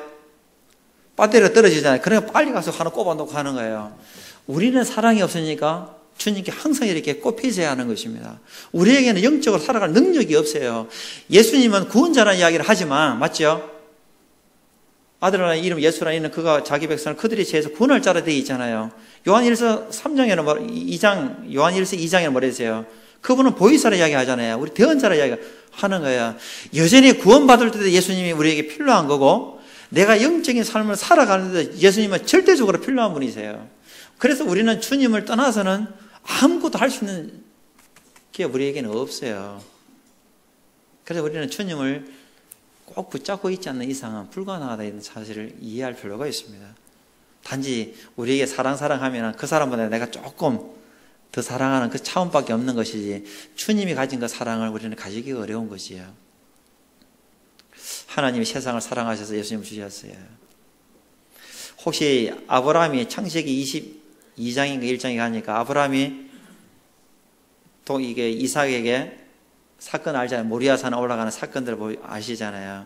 Speaker 1: 배터리가 떨어지잖아요. 그러니까 빨리 가서 하나 꼽아놓고 하는 거예요. 우리는 사랑이 없으니까 주님께 항상 이렇게 꼽히셔야 하는 것입니다. 우리에게는 영적으로 살아갈 능력이 없어요. 예수님은 구원자라는 이야기를 하지만, 맞죠? 아들이라는 이름 예수라는 이는 그가 자기 백성을 그들이 죄에서 구원할 자라 되어 있잖아요. 요한일서 3장에는 요한일서 2장에는 뭐라 했어요? 그분은 보이사라 이야기 하잖아요. 우리 대언자라 이야기 하는 거예요. 여전히 구원받을 때도 예수님이 우리에게 필요한 거고, 내가 영적인 삶을 살아가는데 예수님은 절대적으로 필요한 분이세요. 그래서 우리는 주님을 떠나서는 아무것도 할 수 있는 게 우리에게는 없어요. 그래서 우리는 주님을 꼭 붙잡고 있지 않는 이상은 불가능하다는 사실을 이해할 필요가 있습니다. 단지 우리에게 사랑하면 그 사람보다 내가 조금 더 사랑하는 그 차원밖에 없는 것이지 주님이 가진 그 사랑을 우리는 가지기가 어려운 것이에요. 하나님이 세상을 사랑하셔서 예수님을 주셨어요. 혹시 아브라함이 창세기 22장인가 1장에 가니까 아브라함이 또 이게 이삭에게 사건 알잖아요. 모리아산에 올라가는 사건들 아시잖아요.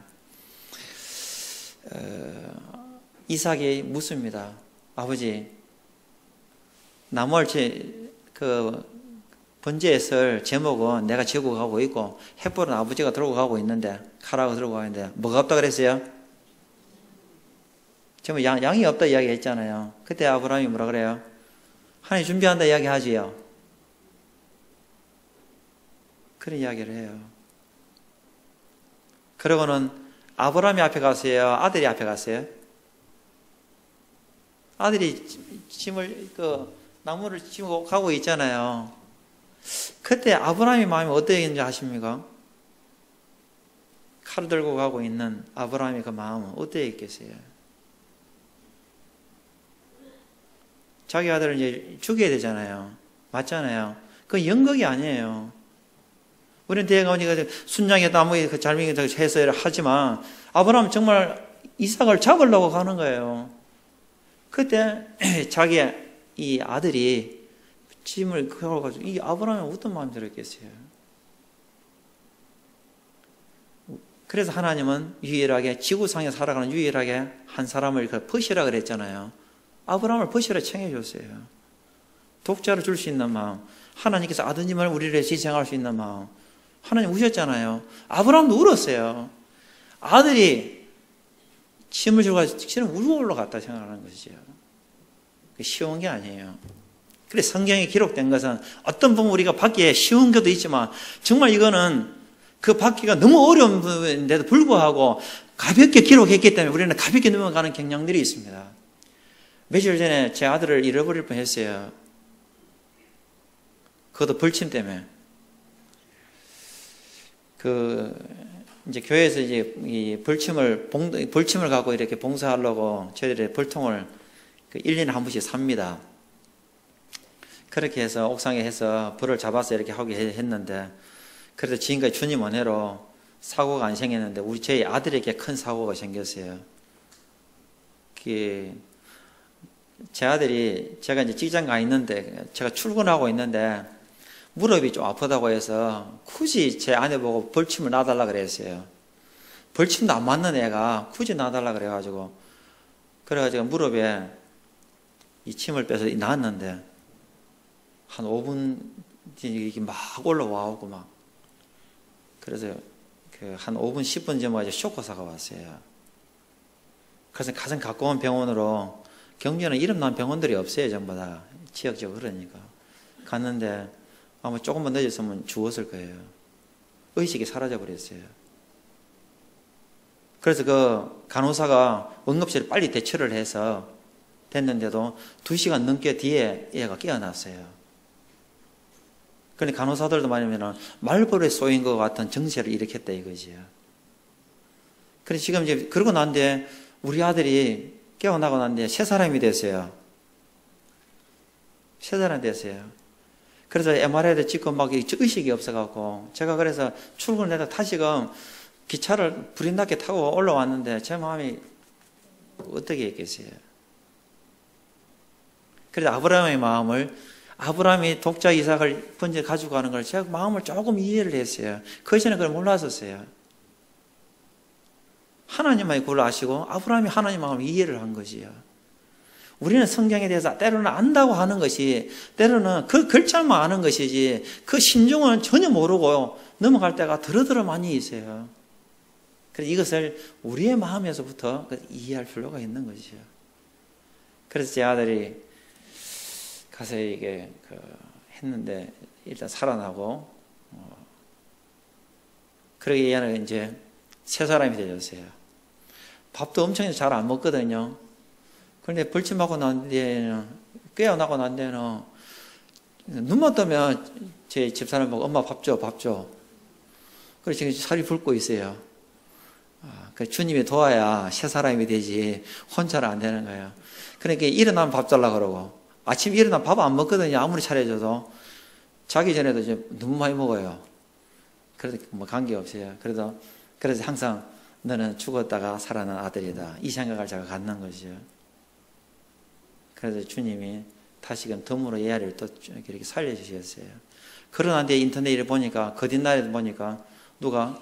Speaker 1: 이삭이 묻습니다. 아버지, 나무를 번제했을 제목은 내가 지고 가고 있고 횃불은 아버지가 들고 가고 있는데 칼하고 들고 가고 있는데 뭐가 없다 그랬어요? 지금 양이 없다 이야기 했잖아요. 그때 아브라함이 뭐라 그래요? 하나님 준비한다 이야기 하지요. 그런 이야기를 해요. 그러고는 아브라함이 앞에 갔어요? 아들이 앞에 갔어요? 아들이 나무를 지고 가고 있잖아요. 그때 아브라함의 마음이 어떠했는지 아십니까? 칼을 들고 가고 있는 아브라함의 그 마음은 어떠했겠어요? 자기 아들을 이제 죽여야 되잖아요. 맞잖아요. 그건 연극이 아니에요. 우리는 대가오니까 순장의 나무에 그 잘못이 해서 하지만 아브라함은 정말 이삭을 잡으려고 가는 거예요. 그때 자기 이 아들이 짐을 걸어가지고 이 아브라함이 어떤 마음이 들었겠어요? 그래서 하나님은 유일하게 지구상에 살아가는 유일하게 한 사람을 버시라 그랬잖아요. 아브라함을 버시라 청해줬어요. 독자를 줄 수 있는 마음, 하나님께서 아드님을 우리를 위해 희생할 수 있는 마음. 하나님 우셨잖아요. 아브라함도 울었어요. 아들이 짐을 주고 지는 울고 올라갔다 생각하는 것이죠. 쉬운 게 아니에요. 그래서 성경에 기록된 것은 어떤 부분 우리가 받기에 쉬운 것도 있지만 정말 이거는 그 받기가 너무 어려운 부분인데도 불구하고 가볍게 기록했기 때문에 우리는 가볍게 넘어가는 경향들이 있습니다. 며칠 전에 제 아들을 잃어버릴 뻔했어요. 그것도 벌침 때문에. 이제 교회에서 이제 이 벌침을 갖고 이렇게 봉사하려고 저희들의 벌통을 1년에 한 번씩 삽니다. 그렇게 해서 옥상에 해서 벌을 잡아서 이렇게 하게 했는데, 그래도 지금까지 주님 은혜로 사고가 안 생겼는데, 저희 아들에게 큰 사고가 생겼어요. 제 아들이, 제가 이제 직장 가 있는데, 제가 출근하고 있는데, 무릎이 좀 아프다고 해서 굳이 제 아내 보고 벌침을 놔달라 그랬어요. 벌침도 안 맞는 애가 굳이 놔달라 그래가지고 무릎에 이 침을 빼서 놨는데 한 5분 이게 막 올라와오고 막 그래서 한 5분 10분 전에 쇼크사가 왔어요. 그래서 가장 가까운 병원으로, 경주에는 이름 난 병원들이 없어요. 전부 다 지역적으로. 그러니까 갔는데 아마 조금만 늦었으면 죽었을 거예요. 의식이 사라져 버렸어요. 그래서 그 간호사가 응급실에 빨리 대처를 해서 됐는데도 2시간 넘게 뒤에 얘가 깨어났어요. 그러니까 간호사들도 말하면 말벌에 쏘인 것 같은 정세를 일으켰다 이거지요. 그래서 지금 이제 그러고 난 뒤에 우리 아들이 깨어나고 난 뒤에 새 사람이 됐어요. 새 사람이 됐어요. 그래서 MRI를 찍고 막 의식이 없어갖고, 제가 그래서 출근을 해서 다시금 기차를 불이 나게 타고 올라왔는데 제 마음이 어떻게 했겠어요? 그래서 아브라함의 마음을, 아브라함이 독자 이삭을 번제 가지고 가는 걸 제가 마음을 조금 이해를 했어요. 그 전에 그걸 몰랐었어요. 하나님만이 그걸 아시고 아브라함이 하나님 마음을 이해를 한 것이에요. 우리는 성경에 대해서 때로는 안다고 하는 것이, 때로는 그 글자만 아는 것이지 그 심중은 전혀 모르고 넘어갈 때가 더러더러 많이 있어요. 그래서 이것을 우리의 마음에서부터 이해할 필요가 있는 것이죠. 그래서 제 아들이 가서 이게 했는데 일단 살아나고, 그러게 얘는 이제 새 사람이 되었어요. 밥도 엄청 잘 안 먹거든요. 그런데 벌침 맞고 난 뒤에는, 깨어나고 난 뒤에는 눈만 뜨면 제 집사람 보고 엄마 밥 줘, 밥 줘. 그래서 지금 살이 붓고 있어요. 그 주님이 도와야 새 사람이 되지 혼자는 안 되는 거예요. 그러니까 일어나면 밥 달라고 그러고, 아침에 일어나면 밥 안 먹거든요. 아무리 차려줘도. 자기 전에도 이제 너무 많이 먹어요. 그래도 뭐 관계없어요. 그래서 항상 너는 죽었다가 살아난 아들이다, 이 생각을 제가 갖는 거죠. 그래서 주님이 다시금 덤으로 예아를 또 이렇게 살려주셨어요. 그러는데 인터넷에 보니까, 거짓날에 보니까 누가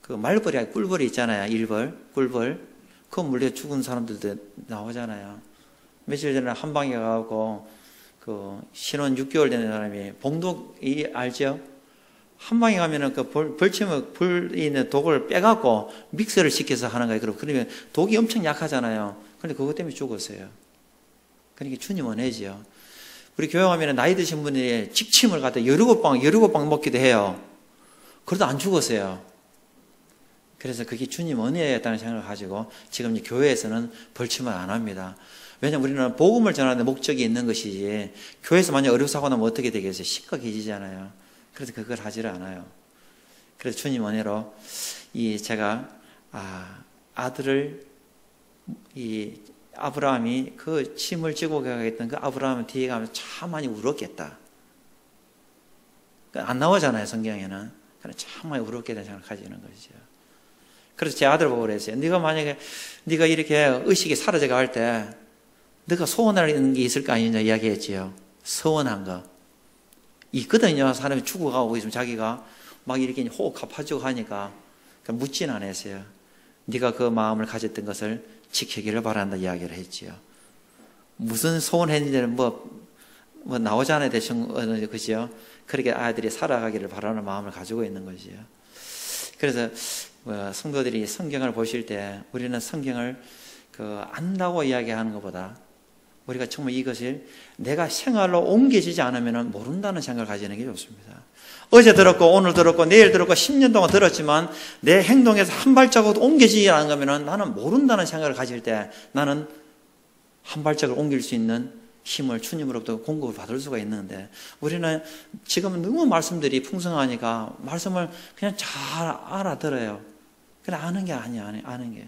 Speaker 1: 그 말벌이, 꿀벌이 있잖아요. 일벌, 꿀벌. 그거 물려 죽은 사람들도 나오잖아요. 며칠 전에 한방에 가고 그 신혼 6개월 된 사람이 봉독이 알죠? 한방에 가면은 그 벌침에 불에 있는 독을 빼갖고 믹서를 시켜서 하는 거예요. 그러면 독이 엄청 약하잖아요. 그런데 그것 때문에 죽었어요. 그러니까 주님 은혜죠. 우리 교회 가면은 나이 드신 분이 직침을 갖다 17방 먹기도 해요. 그래도 안 죽었어요. 그래서 그게 주님 은혜였다는 생각을 가지고 지금 교회에서는 벌침을 안 합니다. 왜냐하면 우리는 복음을 전하는 목적이 있는 것이지, 교회에서 만약 어려사고 나면 어떻게 되겠어요? 심각해지잖아요. 그래서 그걸 하지를 않아요. 그래서 주님 은혜로 제가 아들을, 아브라함이 그 침을 지고 가겠던 그 아브라함 뒤에 가면 참 많이 울었겠다. 안 나오잖아요, 성경에는. 그래 참 많이 울었겠다는 생각을 가지는 거죠. 그래서 제 아들 보고 그랬어요. 네가 만약에 네가 이렇게 의식이 사라져가 할 때 네가 소원하는 게 있을 거 아니냐 이야기했지요. 소원한 거 있거든요. 사람이 죽어가고 있으면 자기가 막 이렇게 호흡 가파지고 하니까 묻진 않았어요. 네가 그 마음을 가졌던 것을 지키기를 바란다 이야기를 했지요. 무슨 소원했는지는 뭐 나오잖아요, 대충. 그죠? 그렇게 아이들이 살아가기를 바라는 마음을 가지고 있는 거지요. 그래서 성도들이 성경을 보실 때 우리는 성경을 안다고 이야기하는 것보다 우리가 정말 이것을 내가 생활로 옮겨지지 않으면 모른다는 생각을 가지는 게 좋습니다. 어제 들었고 오늘 들었고 내일 들었고 10년 동안 들었지만 내 행동에서 한 발자국도 옮겨지지 않은 거면 나는 모른다는 생각을 가질 때 나는 한 발자국을 옮길 수 있는 힘을 주님으로부터 공급을 받을 수가 있는데, 우리는 지금 너무 말씀들이 풍성하니까 말씀을 그냥 잘 알아들어요. 그래 아는 게 아니야. 아는 게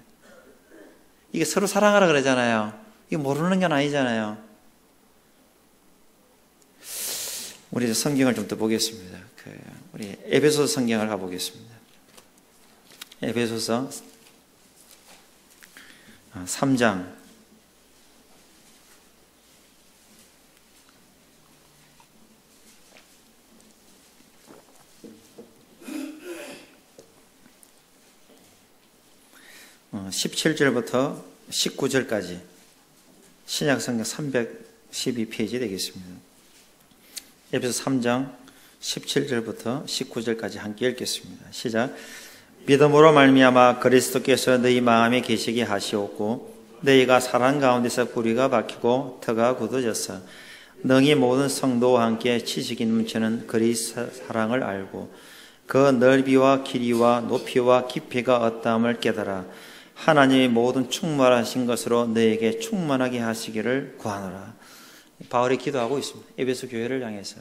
Speaker 1: 이게 서로 사랑하라 그러잖아요. 이게 모르는 건 아니잖아요. 우리 성경을 좀 더 보겠습니다. 우리 에베소서 성경을 가보겠습니다. 에베소서 3장 17절부터 19절까지 신약성경 312페이지 되겠습니다. 에베소 3장 17절부터 19절까지 함께 읽겠습니다. 시작. 믿음으로 말미암아 그리스도께서 너희 마음에 계시게 하시옵고 너희가 사랑 가운데서 뿌리가 박히고 터가 굳어져서 능히 모든 성도와 함께 지식이 넘치는 그리스도 사랑을 알고 그 넓이와 길이와 높이와 깊이가 어떠함을 깨달아 하나님의 모든 충만하신 것으로 너에게 충만하게 하시기를 구하노라. 바울이 기도하고 있습니다. 에베소 교회를 향해서.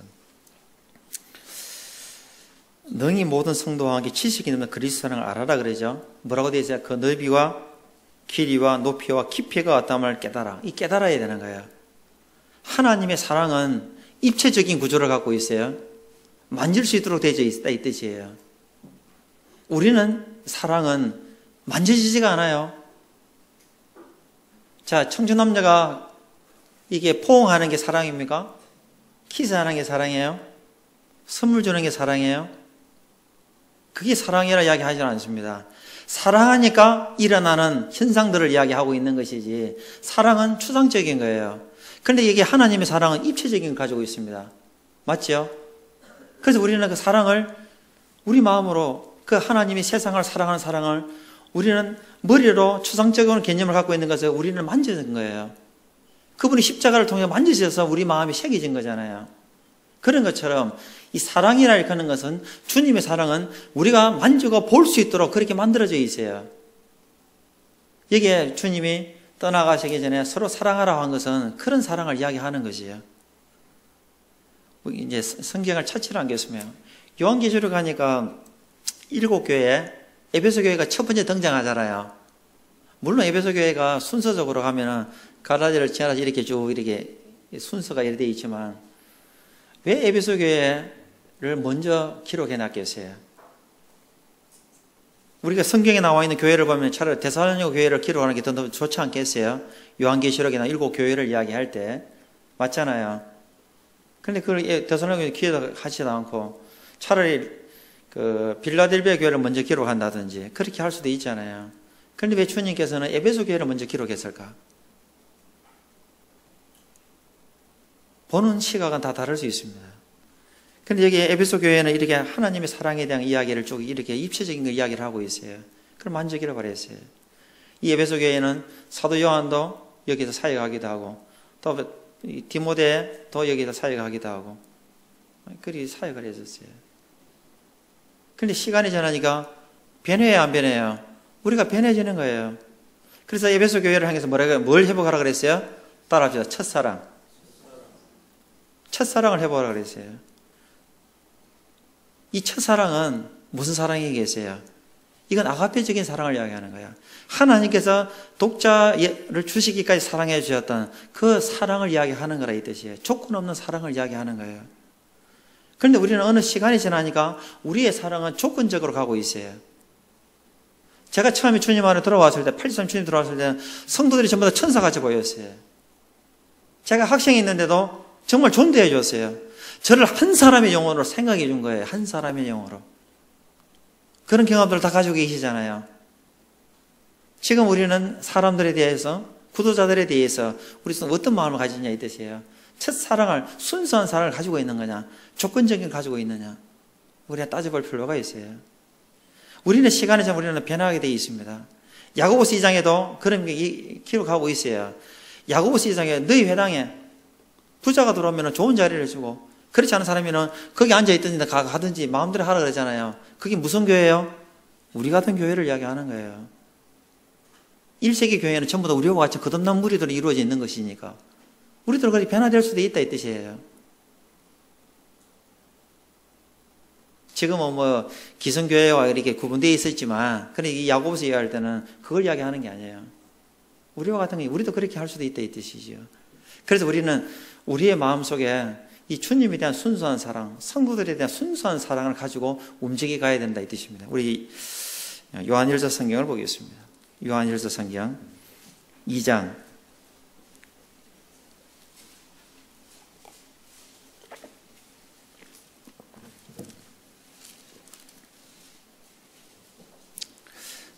Speaker 1: 능히 모든 성도와 함께 지식이 있는 그리스도 사랑을 알아라 그러죠. 뭐라고 되어 있어요? 그 넓이와 길이와 높이와 깊이가 어떠함을 깨달아. 이 깨달아야 되는 거예요. 하나님의 사랑은 입체적인 구조를 갖고 있어요. 만질 수 있도록 되어 있다 이 뜻이에요. 우리는 사랑은 만져지지가 않아요. 자, 청춘남녀가 이게 포옹하는 게 사랑입니까? 키스하는 게 사랑이에요? 선물 주는 게 사랑이에요? 그게 사랑이라 이야기하지는 않습니다. 사랑하니까 일어나는 현상들을 이야기하고 있는 것이지 사랑은 추상적인 거예요. 그런데 이게 하나님의 사랑은 입체적인 걸 가지고 있습니다. 맞죠? 그래서 우리는 그 사랑을 우리 마음으로 그 하나님이 세상을 사랑하는 사랑을 우리는 머리로 추상적인 개념을 갖고 있는 것을 우리는 만지는 거예요. 그분이 십자가를 통해 만지셔서 우리 마음이 새겨진 거잖아요. 그런 것처럼 이 사랑이라 하는 것은 주님의 사랑은 우리가 만지고 볼 수 있도록 그렇게 만들어져 있어요. 이게 주님이 떠나가시기 전에 서로 사랑하라고 한 것은 그런 사랑을 이야기하는 것이에요. 이제 성경을 찾지를 않겠으면 요한계시록 가니까 7교회, 에베소 교회가 첫 번째 등장하잖아요. 물론 에베소 교회가 순서적으로 가면은 갈라디아를 지나서 이렇게 쭉 이렇게 순서가 이렇게 되어 있지만 왜 에베소 교회를 먼저 기록해 놨겠어요? 우리가 성경에 나와 있는 교회를 보면 차라리 데살로니가 교회를 기록하는 게 더 좋지 않겠어요? 요한계시록이나 7교회를 이야기할 때 맞잖아요. 그런데 그걸 데살로니가 기록하지도 않고 차라리 그 빌라델비아 교회를 먼저 기록한다든지 그렇게 할 수도 있잖아요. 그런데 왜 주님께서는 에베소 교회를 먼저 기록했을까? 보는 시각은 다 다를 수 있습니다. 그런데 여기 에베소 교회는 이렇게 하나님의 사랑에 대한 이야기를 쭉 이렇게 입체적인 걸 이야기를 하고 있어요. 그럼 먼저 기록하랬어요. 이 에베소 교회는 사도 요한도 여기서 사역하기도 하고 또 디모데도 여기서 사역하기도 하고 그리 사역을 했었어요. 그런데 시간이 지나니까 변해요, 안 변해요? 우리가 변해지는 거예요. 그래서 에베소 교회를 향해서 뭘 회복하라 그랬어요? 따라합시다. 첫사랑. 첫사랑을 회복하라 그랬어요. 이 첫사랑은 무슨 사랑이 계세요? 이건 아가페적인 사랑을 이야기하는 거야. 하나님께서 독자를 주시기까지 사랑해 주셨던 그 사랑을 이야기하는 거라 이 뜻이에요. 조건 없는 사랑을 이야기하는 거예요. 그런데 우리는 어느 시간이 지나니까 우리의 사랑은 조건적으로 가고 있어요. 제가 처음에 주님 안에 들어왔을 때, 83 주님 들어왔을 때는 성도들이 전부 다 천사같이 보였어요. 제가 학생이 있는데도 정말 존대해 줬어요. 저를 한 사람의 영혼으로 생각해 준 거예요. 한 사람의 영혼으로. 그런 경험들을 다 가지고 계시잖아요. 지금 우리는 사람들에 대해서, 구도자들에 대해서 우리는 어떤 마음을 가지냐 이 뜻이에요. 첫사랑을, 순수한 사랑을 가지고 있는 거냐, 조건적인 걸 가지고 있느냐, 우리가 따져볼 필요가 있어요. 우리는 시간에 좀 우리는 변화하게 되어 있습니다. 야고보서 2장에도 그런 게 기록하고 있어요. 야고보서 2장에 너희 회당에 부자가 들어오면 좋은 자리를 주고 그렇지 않은 사람이면 거기 앉아있든지 가든지 마음대로 하라 그러잖아요. 그게 무슨 교회예요? 우리 같은 교회를 이야기하는 거예요. 1세기 교회는 전부 다 우리와 같이 거듭난 무리들로 이루어져 있는 것이니까 우리들 그렇게 변화될 수도 있다 이 뜻이에요. 지금은 뭐 기성교회와 이렇게 구분되어 있었지만 그런데 이 야고보서 이야기할 때는 그걸 이야기하는 게 아니에요. 우리와 같은 게 우리도 그렇게 할 수도 있다 이 뜻이죠. 그래서 우리는 우리의 마음속에 이 주님에 대한 순수한 사랑, 성도들에 대한 순수한 사랑을 가지고 움직여 가야 된다 이 뜻입니다. 우리 요한일서 성경을 보겠습니다. 요한일서 성경 2장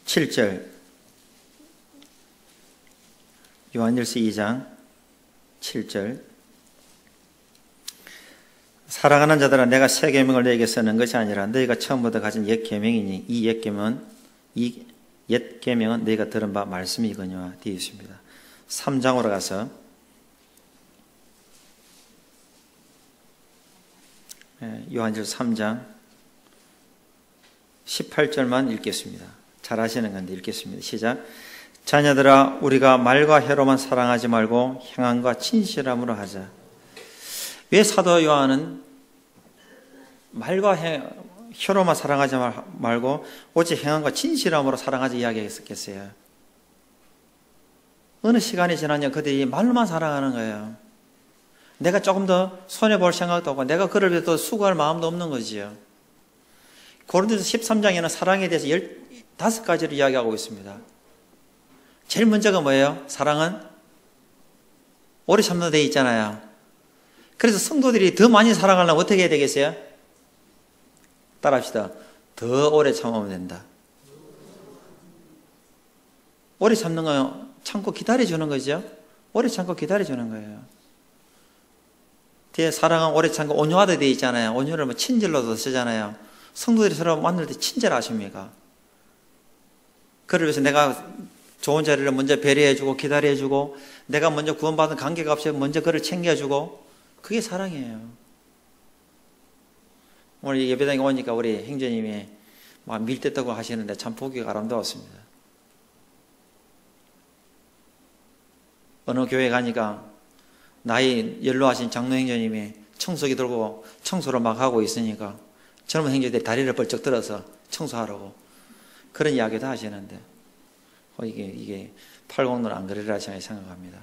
Speaker 1: 7절 요한일서 2장 7절 사랑하는 자들아 내가 새 계명을 너에게 쓰는 것이 아니라 너희가 처음부터 가진 옛 계명이니 이 옛 계명은 너희가 들은 바 말씀이거니와 되어 있습니다. 3장으로 가서 요한일서 3장 18절만 읽겠습니다. 잘 아시는 건데 읽겠습니다. 시작. 자녀들아 우리가 말과 혀로만 사랑하지 말고 행함과 진실함으로 하자. 왜 사도 요한은 말과 혀로만 사랑하지 말고 오직 행함과 진실함으로 사랑하자 이야기했었겠어요? 어느 시간이 지나면 그들이 말로만 사랑하는 거예요. 내가 조금 더 손해볼 생각도 없고 내가 그를 위해 또 수고할 마음도 없는 거지요. 고린도서 13장에는 사랑에 대해서 15가지를 이야기하고 있습니다. 제일 먼저가 뭐예요? 사랑은 오래 참는 데 있잖아요. 그래서 성도들이 더 많이 사랑하려면 어떻게 해야 되겠어요? 따라합시다. 더 오래 참으면 된다. 오래 참는 거 참고 기다려주는 거죠. 오래 참고 기다려주는 거예요. 뒤에 사랑은 오래 참고 온유하다 되어 있잖아요. 온유를 뭐 친절로도 쓰잖아요. 성도들이 서로 만날 때 친절하십니까? 그를 위해서 내가 좋은 자리를 먼저 배려해주고 기다려주고 내가 먼저 구원받은 관계가 없이 먼저 그를 챙겨주고 그게 사랑이에요. 오늘 예배당에 오니까 우리 행주님이 막 밀대 떠고 하시는데 참 보기가 아름다웠습니다. 어느 교회 가니까 나이 연로하신 장로 행주님이 청소기 들고 청소를 막 하고 있으니까 젊은 형제들이 다리를 벌쩍 들어서 청소하라고 그런 이야기도 하시는데 이게 80는 안 그러리라 생각합니다.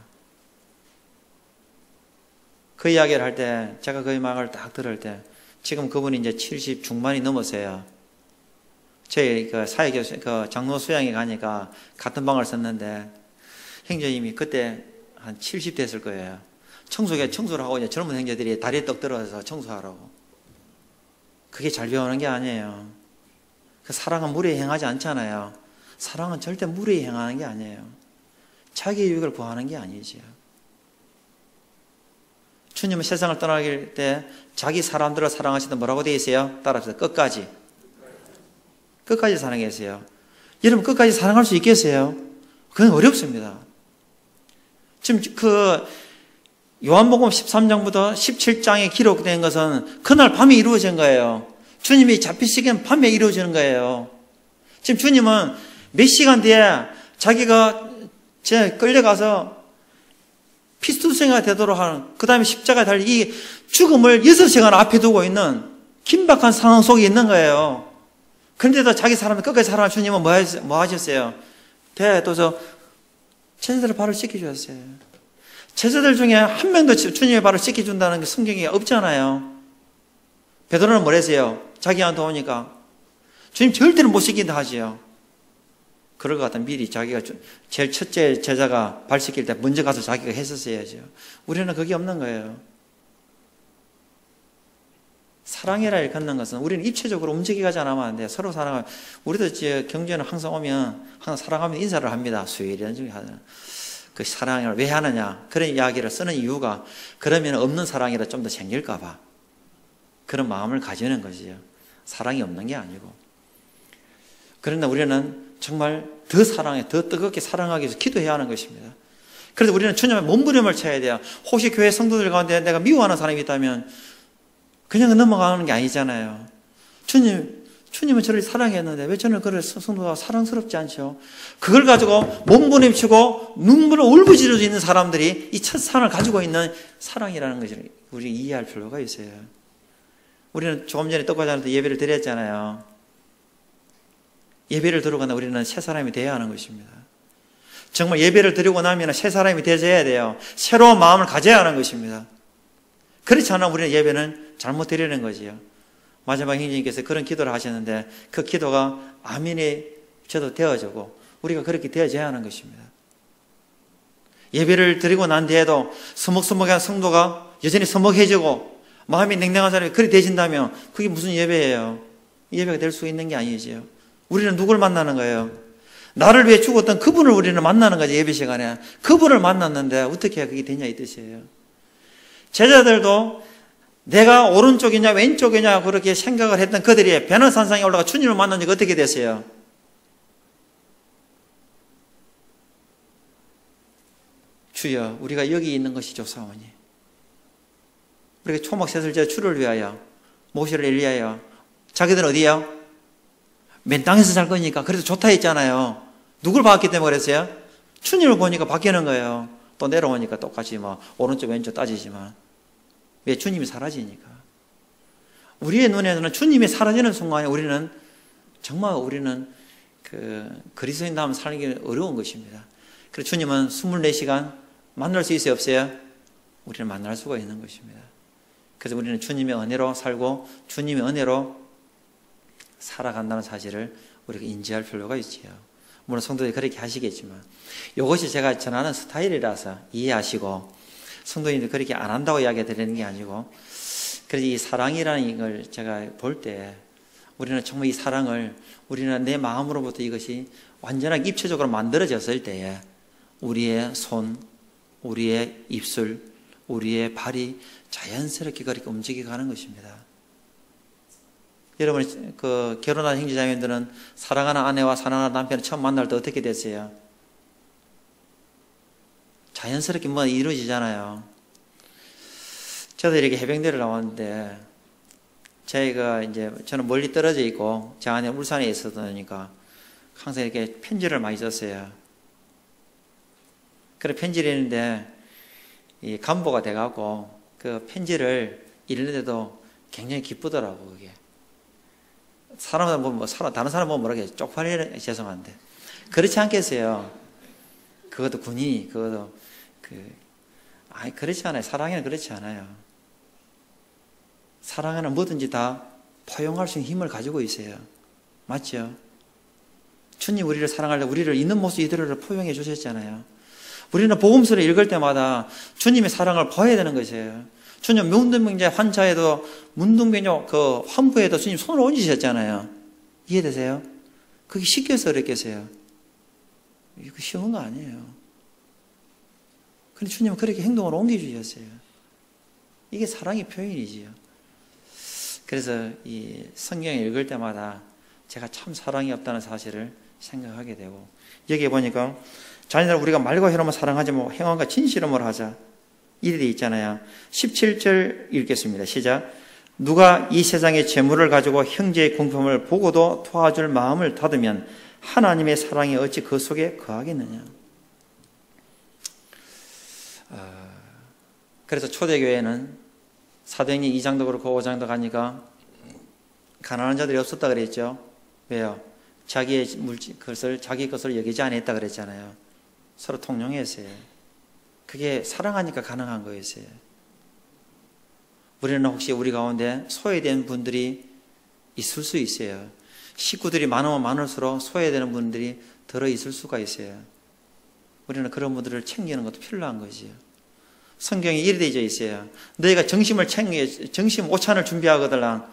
Speaker 1: 그 이야기를 할 때 제가 그 말을 딱 들을 때 지금 그분이 이제 70 중반이 넘었어요. 저희 그 사회교수 그 장로 수양에 가니까 같은 방을 썼는데 형제님이 그때 한 70 됐을 거예요. 청소를 하고 이제 젊은 형제들이 다리에 떡 들어서 청소하라고. 그게 잘 배우는 게 아니에요. 그 사랑은 무리에 행하지 않잖아요. 사랑은 절대 무리에 행하는 게 아니에요. 자기 유익을 구하는 게 아니지요. 주님은 세상을 떠나길 때 자기 사람들을 사랑하시던 뭐라고 되어 있어요? 따라합시다. 끝까지. 끝까지 사랑했어요. 여러분 끝까지 사랑할 수 있겠어요? 그건 어렵습니다. 지금 그 요한복음 13장부터 17장에 기록된 것은 그날 밤에 이루어진 거예요. 주님이 잡히시기엔 밤에 이루어지는 거예요. 지금 주님은 몇 시간 뒤에 자기가 끌려가서 피스투생가 되도록 하는, 그 다음에 십자가에 달린 이 죽음을 6시간 앞에 두고 있는 긴박한 상황 속에 있는 거예요. 그런데도 자기 사람을 끝까지 사랑할 주님은 뭐 하셨어요? 대도서 제자들의 발을 씻겨주셨어요. 제자들 중에 한 명도 주님의 발을 씻겨준다는 게 성경에 없잖아요. 베드로는 뭐랬어요? 자기한테 오니까 주님 절대로 못 씻긴다 하지요. 그럴 것 같으면 미리 자기가 제일 첫째 제자가 발 씻길 때 먼저 가서 자기가 했었어야죠. 우리는 그게 없는 거예요. 사랑이라 일 걷는 것은 우리는 입체적으로 움직이지 않으면 안 돼요. 서로 사랑하면. 우리도 경주에는 항상 오면 항상 사랑하면 인사를 합니다. 수요일이라는 중에 하잖아요. 그 사랑을 왜 하느냐? 그런 이야기를 쓰는 이유가 그러면 없는 사랑이라 좀 더 생길까 봐. 그런 마음을 가지는 것이죠. 사랑이 없는 게 아니고. 그런데 우리는 정말 더 사랑해, 더 뜨겁게 사랑하기 위해서 기도해야 하는 것입니다. 그래서 우리는 주님의 몸부림을 쳐야 돼요. 혹시 교회 성도들 가운데 내가 미워하는 사람이 있다면 그냥 넘어가는 게 아니잖아요. 주님은 저를 사랑했는데 왜 저는 그를 성도가 사랑스럽지 않죠? 그걸 가지고 몸부림치고 눈물을 울부짖을 수 있는 사람들이 이 첫사랑을 가지고 있는 사랑이라는 것을 우리 이해할 필요가 있어요. 우리는 조금 전에 떡과자한테 예배를 드렸잖아요. 예배를 드리고 나면 우리는 새 사람이 되어야 하는 것입니다. 정말 예배를 드리고 나면 새 사람이 되어야 돼요. 새로운 마음을 가져야 하는 것입니다. 그렇지 않으면 우리는 예배는 잘못 드리는 거지요. 마지막 형제님께서 그런 기도를 하셨는데 그 기도가 아멘이 저도 되어지고 우리가 그렇게 되어져야 하는 것입니다. 예배를 드리고 난 뒤에도 서먹서먹한 성도가 여전히 서먹해지고 마음이 냉랭한 사람이 그리 되신다면 그게 무슨 예배예요? 예배가 될 수 있는 게 아니지요. 우리는 누굴 만나는 거예요? 나를 위해 죽었던 그분을 우리는 만나는 거지. 예배 시간에 그분을 만났는데 어떻게 해야 그게 되냐 이 뜻이에요. 제자들도 내가 오른쪽이냐 왼쪽이냐 그렇게 생각을 했던 그들이 변호산상에 올라가 주님을 만난 적이 어떻게 됐어요? 주여 우리가 여기 있는 것이 좋사오니 우리가 초막새설제 주를 위하여 모세를 엘리야여 자기들은 어디에요? 맨 땅에서 살 거니까 그래서 좋다 했잖아요. 누굴 봤기 때문에 그랬어요? 주님을 보니까 바뀌는 거예요. 또 내려오니까 똑같이 뭐 오른쪽 왼쪽 따지지만 왜? 주님이 사라지니까. 우리의 눈에서는 주님이 사라지는 순간에 우리는 정말 그리스도인다움 살기 어려운 것입니다. 그래서 주님은 24시간 만날 수 있어요 없어요? 우리는 만날 수가 있는 것입니다. 그래서 우리는 주님의 은혜로 살고 주님의 은혜로 살아간다는 사실을 우리가 인지할 필요가 있지요. 물론 성도들이 그렇게 하시겠지만 이것이 제가 전하는 스타일이라서 이해하시고 성도님들 그렇게 안 한다고 이야기 드리는 게 아니고 그래서 이 사랑이라는 걸 제가 볼 때 우리는 정말 이 사랑을 우리는 내 마음으로부터 이것이 완전하게 입체적으로 만들어졌을 때에 우리의 손, 우리의 입술, 우리의 발이 자연스럽게 그렇게 움직여가는 것입니다. 여러분, 결혼한 형제자매들은 사랑하는 아내와 사랑하는 남편을 처음 만날 때 어떻게 됐어요? 자연스럽게 뭐 이루어지잖아요. 저도 이렇게 해병대를 나왔는데, 저는 멀리 떨어져 있고, 제 아내 울산에 있었으니까, 항상 이렇게 편지를 많이 썼어요. 그래, 편지를 했는데, 이 간보가 돼갖고, 그 편지를 읽는데도 굉장히 기쁘더라고, 그게. 사람들 보면 다른 사람 보면 뭐라 해? 쪽팔리는, 죄송한데. 그렇지 않겠어요? 그것도 군인이, 그것도, 그렇지 않아요. 사랑에는 그렇지 않아요. 사랑에는 뭐든지 다 포용할 수 있는 힘을 가지고 있어요. 맞죠? 주님 우리를 사랑할 때 우리를 있는 모습 이대로를 포용해 주셨잖아요. 우리는 복음서를 읽을 때마다 주님의 사랑을 봐야 되는 것이에요. 주님 문둥병자 환자에도 문둥병자 그 환부에도 주님 손을 얹으셨잖아요. 이해되세요? 그게 쉽겠어요, 어렵겠어요? 이거 쉬운 거 아니에요. 근데 주님은 그렇게 행동을 옮겨주셨어요. 이게 사랑의 표현이지요. 그래서 이 성경을 읽을 때마다 제가 참 사랑이 없다는 사실을 생각하게 되고, 여기에 보니까 자녀들 우리가 말과 혀로만 사랑하지 말고 행함과 진실함으로 하자, 이래 돼 있잖아요. 17절 읽겠습니다. 시작. 누가 이 세상의 재물을 가지고 형제의 공평을 보고도 도와줄 마음을 닫으면 하나님의 사랑이 어찌 그 속에 거하겠느냐. 그래서 초대교회는 사도행전 2장도 그렇고 5장도 가니까 가난한 자들이 없었다 그랬죠. 왜요? 자기 것을 여기지 않았다 그랬잖아요. 서로 통용했어요. 그게 사랑하니까 가능한 거였어요. 우리는 혹시 우리 가운데 소외된 분들이 있을 수 있어요. 식구들이 많으면 많을수록 소외되는 분들이 덜어 있을 수가 있어요. 우리는 그런 분들을 챙기는 것도 필요한 거지요. 성경에 이래 되어 있어요. 너희가 정심 오찬을 준비하거들랑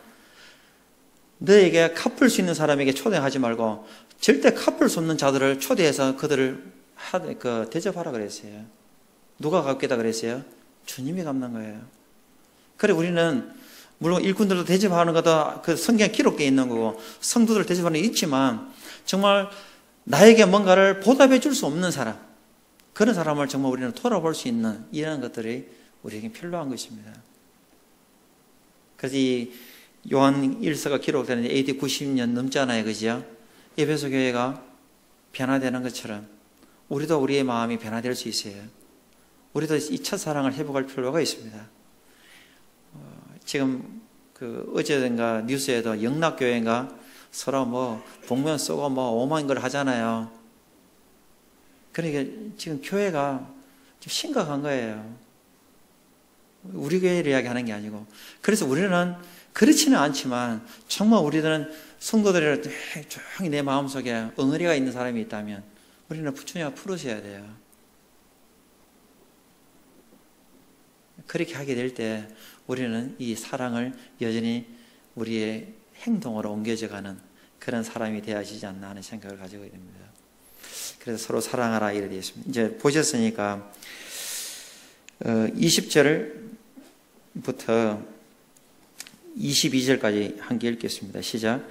Speaker 1: 너에게 갚을 수 있는 사람에게 초대하지 말고 절대 갚을 수 없는 자들을 초대해서 그들을 대접하라 그랬어요. 누가 갚겠다 그랬어요? 주님이 갚는 거예요. 그래 우리는 물론 일꾼들도 대접하는 것도 그 성경에 기록되어 있는 거고 성도들 대접하는 게 있지만 정말 나에게 뭔가를 보답해 줄 수 없는 사람, 그런 사람을 정말 우리는 돌아볼 수 있는 이런 것들이 우리에게 필요한 것입니다. 그래서 이 요한 1서가 기록되는 AD 90년 넘잖아요. 그죠? 에베소 교회가 변화되는 것처럼 우리도 우리의 마음이 변화될 수 있어요. 우리도 이 첫사랑을 회복할 필요가 있습니다. 지금 어제든가 뉴스에도 영락교회인가 서로 복면 쏘고 오만 걸 하잖아요. 그러니까 지금 교회가 좀 심각한 거예요. 우리 교회를 이야기하는 게 아니고. 그래서 우리는 그렇지는 않지만 정말 우리들은 성도들을 조용히 내 마음속에 엉어리가 있는 사람이 있다면 우리는 주님을 풀으셔야 돼요. 그렇게 하게 될 때 우리는 이 사랑을 여전히 우리의 행동으로 옮겨져가는 그런 사람이 되어지지 않나 하는 생각을 가지고 됩니다. 그래서 서로 사랑하라 이렇게 되어 있습니다. 이제 보셨으니까 20절부터 22절까지 함께 읽겠습니다. 시작.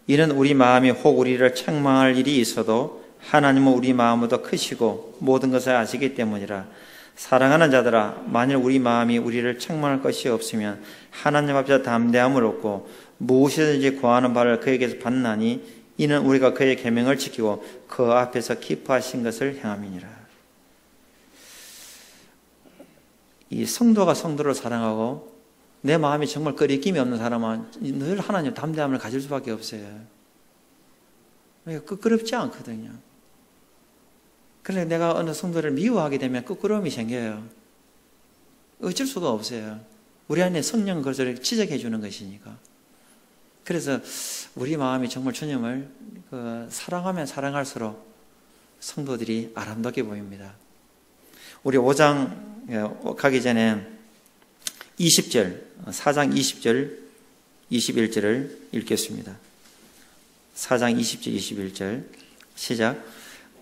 Speaker 1: 이는 우리 마음이 혹 우리를 책망할 일이 있어도 하나님은 우리 마음보다 크시고 모든 것을 아시기 때문이라. 사랑하는 자들아, 만일 우리 마음이 우리를 책망할 것이 없으면 하나님 앞에서 담대함을 얻고 무엇이든지 구하는 바를 그에게서 받나니 이는 우리가 그의 계명을 지키고 그 앞에서 기뻐하신 것을 행함이니라. 이 성도가 성도를 사랑하고 내 마음이 정말 꺼리낌이 없는 사람은 늘 하나님 담대함을 가질 수밖에 없어요. 끄끄럽지 않거든요. 그런데 내가 어느 성도를 미워하게 되면 끄끄러움이 생겨요. 어쩔 수가 없어요. 우리 안에 성령 그것을 지적해 주는 것이니까. 그래서 우리 마음이 정말 주님을 사랑하면 사랑할수록 성도들이 아름답게 보입니다. 우리 5장 가기 전에 20절, 4장 20절, 21절을 읽겠습니다. 4장 20절, 21절 시작.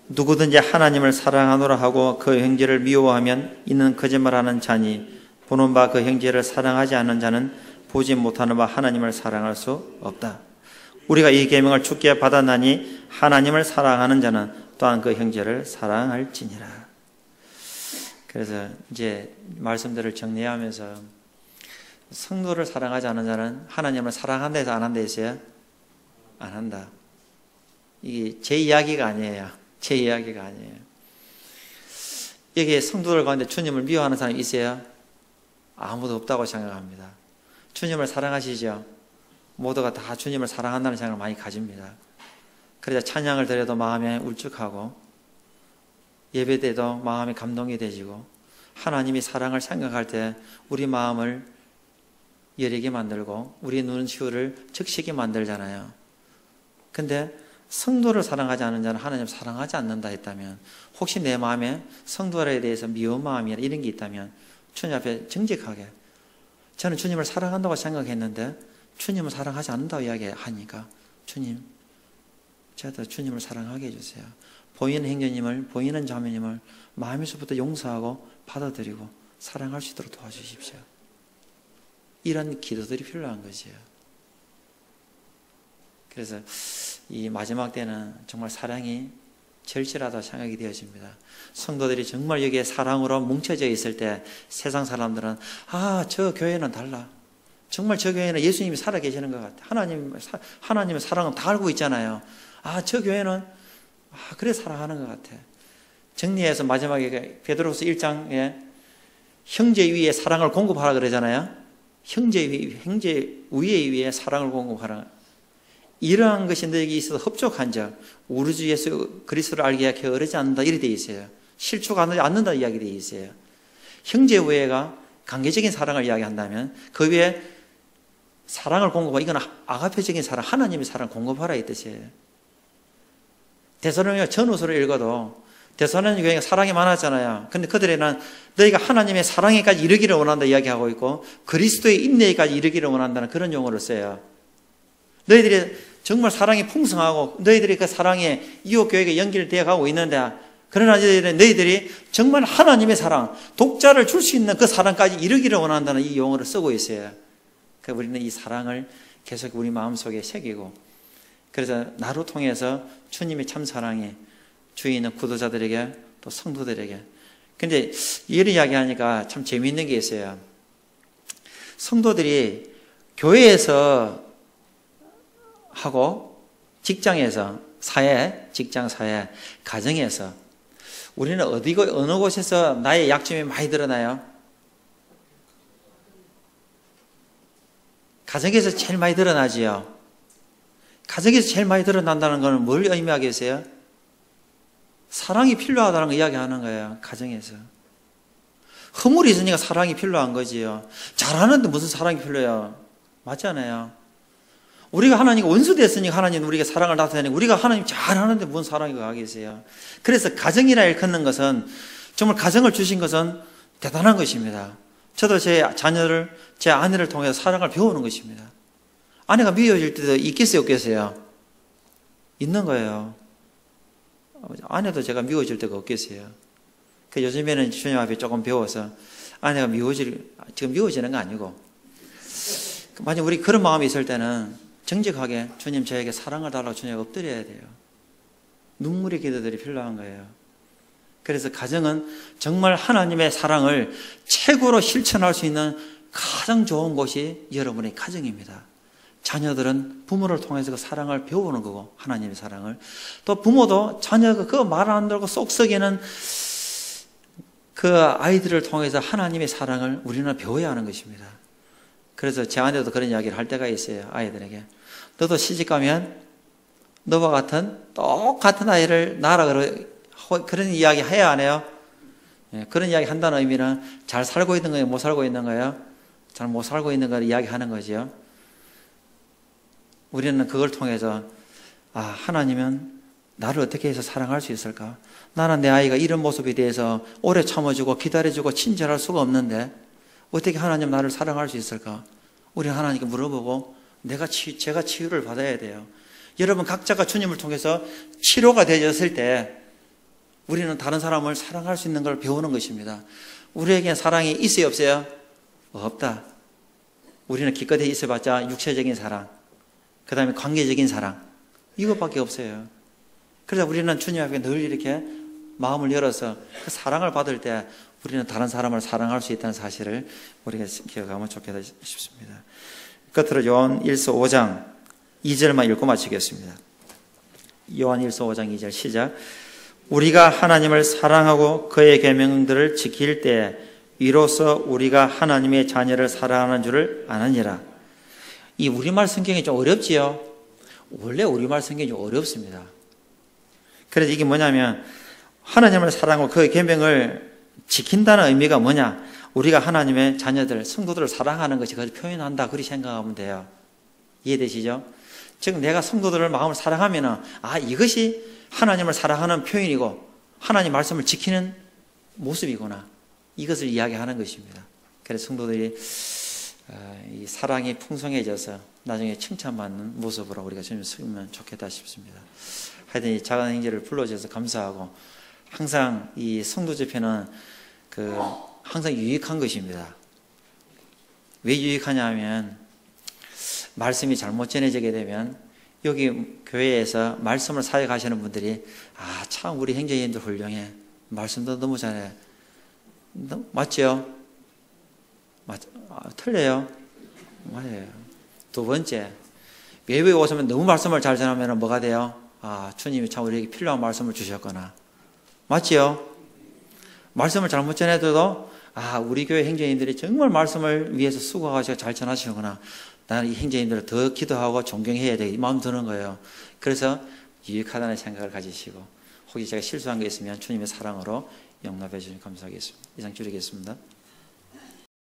Speaker 1: 누구든지 하나님을 사랑하노라 하고 그 형제를 미워하면 이는 거짓말하는 자니 보는 바 그 형제를 사랑하지 않는 자는 보지 못하는 바 하나님을 사랑할 수 없다. 우리가 이 계명을 주께 받았나니 하나님을 사랑하는 자는 또한 그 형제를 사랑할지니라. 그래서 이제 말씀들을 정리하면서 성도를 사랑하지 않는 자는 하나님을 사랑한다 해서 안 한다 했어요? 안 한다. 이게 제 이야기가 아니에요. 제 이야기가 아니에요. 여기에 성도들 가운데 주님을 미워하는 사람이 있어요? 아무도 없다고 생각합니다. 주님을 사랑하시죠? 모두가 다 주님을 사랑한다는 생각을 많이 가집니다. 그래서 찬양을 드려도 마음에 울적하고 예배 때도 마음에 감동이 되지고 하나님이 사랑을 생각할 때 우리 마음을 여리게 만들고 우리 눈치를 적시게 만들잖아요. 근데 성도를 사랑하지 않는 자는 하나님을 사랑하지 않는다 했다면 혹시 내 마음에 성도에 대해서 미운 마음이나 이런 게 있다면 주님 앞에 정직하게 저는 주님을 사랑한다고 생각했는데 주님을 사랑하지 않는다고 이야기하니까 주님 저도 주님을 사랑하게 해주세요. 보이는 행전님을 보이는 자매님을 마음에서부터 용서하고 받아들이고 사랑할 수 있도록 도와주십시오. 이런 기도들이 필요한 거지요. 그래서 이 마지막 때는 정말 사랑이 절실하다고 생각이 되어집니다. 성도들이 정말 여기에 사랑으로 뭉쳐져 있을 때 세상 사람들은 저 교회는 달라. 정말 저 교회는 예수님이 살아계시는 것 같아. 하나님의 사랑은 다 알고 있잖아요. 저 교회는 그래 사랑하는 것 같아. 정리해서 마지막에 베드로후서 1장에 형제 위에 사랑을 공급하라 그러잖아요. 형제 위에 사랑을 공급하라. 이러한 것이 너에게 있어서 흡족한 자 우리 주 예수 그리스도를 알게 하여 어리지 않는다 이렇게 되어 있어요. 실족하지 않는다 이야기 되어 있어요. 형제 우애가 관계적인 사랑을 이야기한다면 그 위에 사랑을 공급하라. 이건 아가페적인 사랑, 하나님의 사랑을 공급하라 이 뜻이에요. 데살로니가 전후서를 읽어도 데살로니가 교회가 사랑이 많았잖아요. 근데 그들에는 너희가 하나님의 사랑에까지 이르기를 원한다 이야기하고 있고 그리스도의 인내에까지 이르기를 원한다는 그런 용어를 써요. 너희들이 정말 사랑이 풍성하고 너희들이 그 사랑에 이웃 교회가 연결되어 가고 있는데 그러나 너희들이 정말 하나님의 사랑, 독자를 줄 수 있는 그 사랑까지 이르기를 원한다는 이 용어를 쓰고 있어요. 그래서 우리는 이 사랑을 계속 우리 마음속에 새기고 그래서 나로 통해서 주님의 참 사랑이 주위에 있는 구도자들에게 또 성도들에게 근데 이런 이야기하니까 참 재미있는 게 있어요. 성도들이 교회에서 하고 직장에서 직장 사회, 가정에서 우리는 어느 곳에서 나의 약점이 많이 드러나요? 가정에서 제일 많이 드러나지요. 가정에서 제일 많이 드러난다는 것은 뭘 의미하겠어요? 사랑이 필요하다는 거 이야기하는 거예요. 가정에서. 허물이 있으니까 사랑이 필요한 거지요. 잘하는데 무슨 사랑이 필요해요? 맞잖아요. 우리가 하나님과 원수됐으니까 하나님은 우리가 사랑을 나타내니 우리가 하나님 잘하는데 무슨 사랑이 가겠어요? 그래서 가정이라 일컫는 것은 정말 가정을 주신 것은 대단한 것입니다. 저도 제 자녀를 제 아내를 통해서 사랑을 배우는 것입니다. 아내가 미워질 때도 있겠어요 없겠어요? 있는 거예요. 아내도 제가 미워질 때가 없겠어요. 그 요즘에는 주님 앞에 조금 배워서 아내가 지금 미워지는 거 아니고 만약 우리 그런 마음이 있을 때는 정직하게 주님 저에게 사랑을 달라고 주님에게 엎드려야 돼요. 눈물의 기도들이 필요한 거예요. 그래서 가정은 정말 하나님의 사랑을 최고로 실천할 수 있는 가장 좋은 곳이 여러분의 가정입니다. 자녀들은 부모를 통해서 그 사랑을 배우는 거고 하나님의 사랑을 또 부모도 자녀가 그 말 안 들고 쏙 썩이는 그 아이들을 통해서 하나님의 사랑을 우리는 배워야 하는 것입니다. 그래서 제 아내도 그런 이야기를 할 때가 있어요. 아이들에게 너도 시집가면 너와 같은 똑같은 아이를 낳아라 그런 이야기 해야 안 해요? 그런 이야기 한다는 의미는 잘 살고 있는 거예요? 못 살고 있는 거예요? 잘 못 살고 있는 걸 이야기하는 거죠. 우리는 그걸 통해서 하나님은 나를 어떻게 해서 사랑할 수 있을까? 나는 내 아이가 이런 모습에 대해서 오래 참아주고 기다려주고 친절할 수가 없는데 어떻게 하나님 나를 사랑할 수 있을까? 우리 하나님께 물어보고 제가 치유를 받아야 돼요. 여러분 각자가 주님을 통해서 치료가 되었을 때 우리는 다른 사람을 사랑할 수 있는 걸 배우는 것입니다. 우리에게 사랑이 있어요 없어요? 없다. 우리는 기껏해 있어봤자 육체적인 사랑, 그 다음에 관계적인 사랑 이것밖에 없어요. 그래서 우리는 주님 앞에 늘 이렇게 마음을 열어서 그 사랑을 받을 때 우리는 다른 사람을 사랑할 수 있다는 사실을 우리가 기억하면 좋겠다 싶습니다. 끝으로 요한 1서 5장 2절만 읽고 마치겠습니다. 요한 1서 5장 2절 시작. 우리가 하나님을 사랑하고 그의 계명들을 지킬 때 이로써 우리가 하나님의 자녀를 사랑하는 줄을 아느니라. 이 우리말 성경이 좀 어렵지요? 원래 우리말 성경이 좀 어렵습니다. 그래서 이게 뭐냐면 하나님을 사랑하고 그의 계명을 지킨다는 의미가 뭐냐? 우리가 하나님의 자녀들, 성도들을 사랑하는 것이 그걸 표현한다. 그렇게 생각하면 돼요. 이해되시죠? 즉 내가 성도들을 마음을 사랑하면은 이것이 하나님을 사랑하는 표현이고 하나님 말씀을 지키는 모습이구나. 이것을 이야기하는 것입니다. 그래서 성도들이 이 사랑이 풍성해져서 나중에 칭찬받는 모습으로 우리가 좀 쓰면 좋겠다 싶습니다. 하여튼 이 작은 행제를 불러주셔서 감사하고 항상 이 성도 집회는 항상 유익한 것입니다. 왜 유익하냐 하면 말씀이 잘못 전해지게 되면 여기 교회에서 말씀을 사역하시는 분들이 참 우리 행제인들 훌륭해. 말씀도 너무 잘해. 맞죠? 틀려요? 맞아요. 두 번째, 예배에 오시면 너무 말씀을 잘 전하면 뭐가 돼요? 주님이 참 우리에게 필요한 말씀을 주셨구나. 맞지요? 말씀을 잘못 전해도 우리 교회 행제인들이 정말 말씀을 위해서 수고하셔서 잘 전하시구나. 나는 이 행제인들을 더 기도하고 존경해야 돼. 이 마음 드는 거예요. 그래서 유익하다는 생각을 가지시고 혹시 제가 실수한 게 있으면 주님의 사랑으로 용납해 주시면 감사하겠습니다. 이상 줄이겠습니다.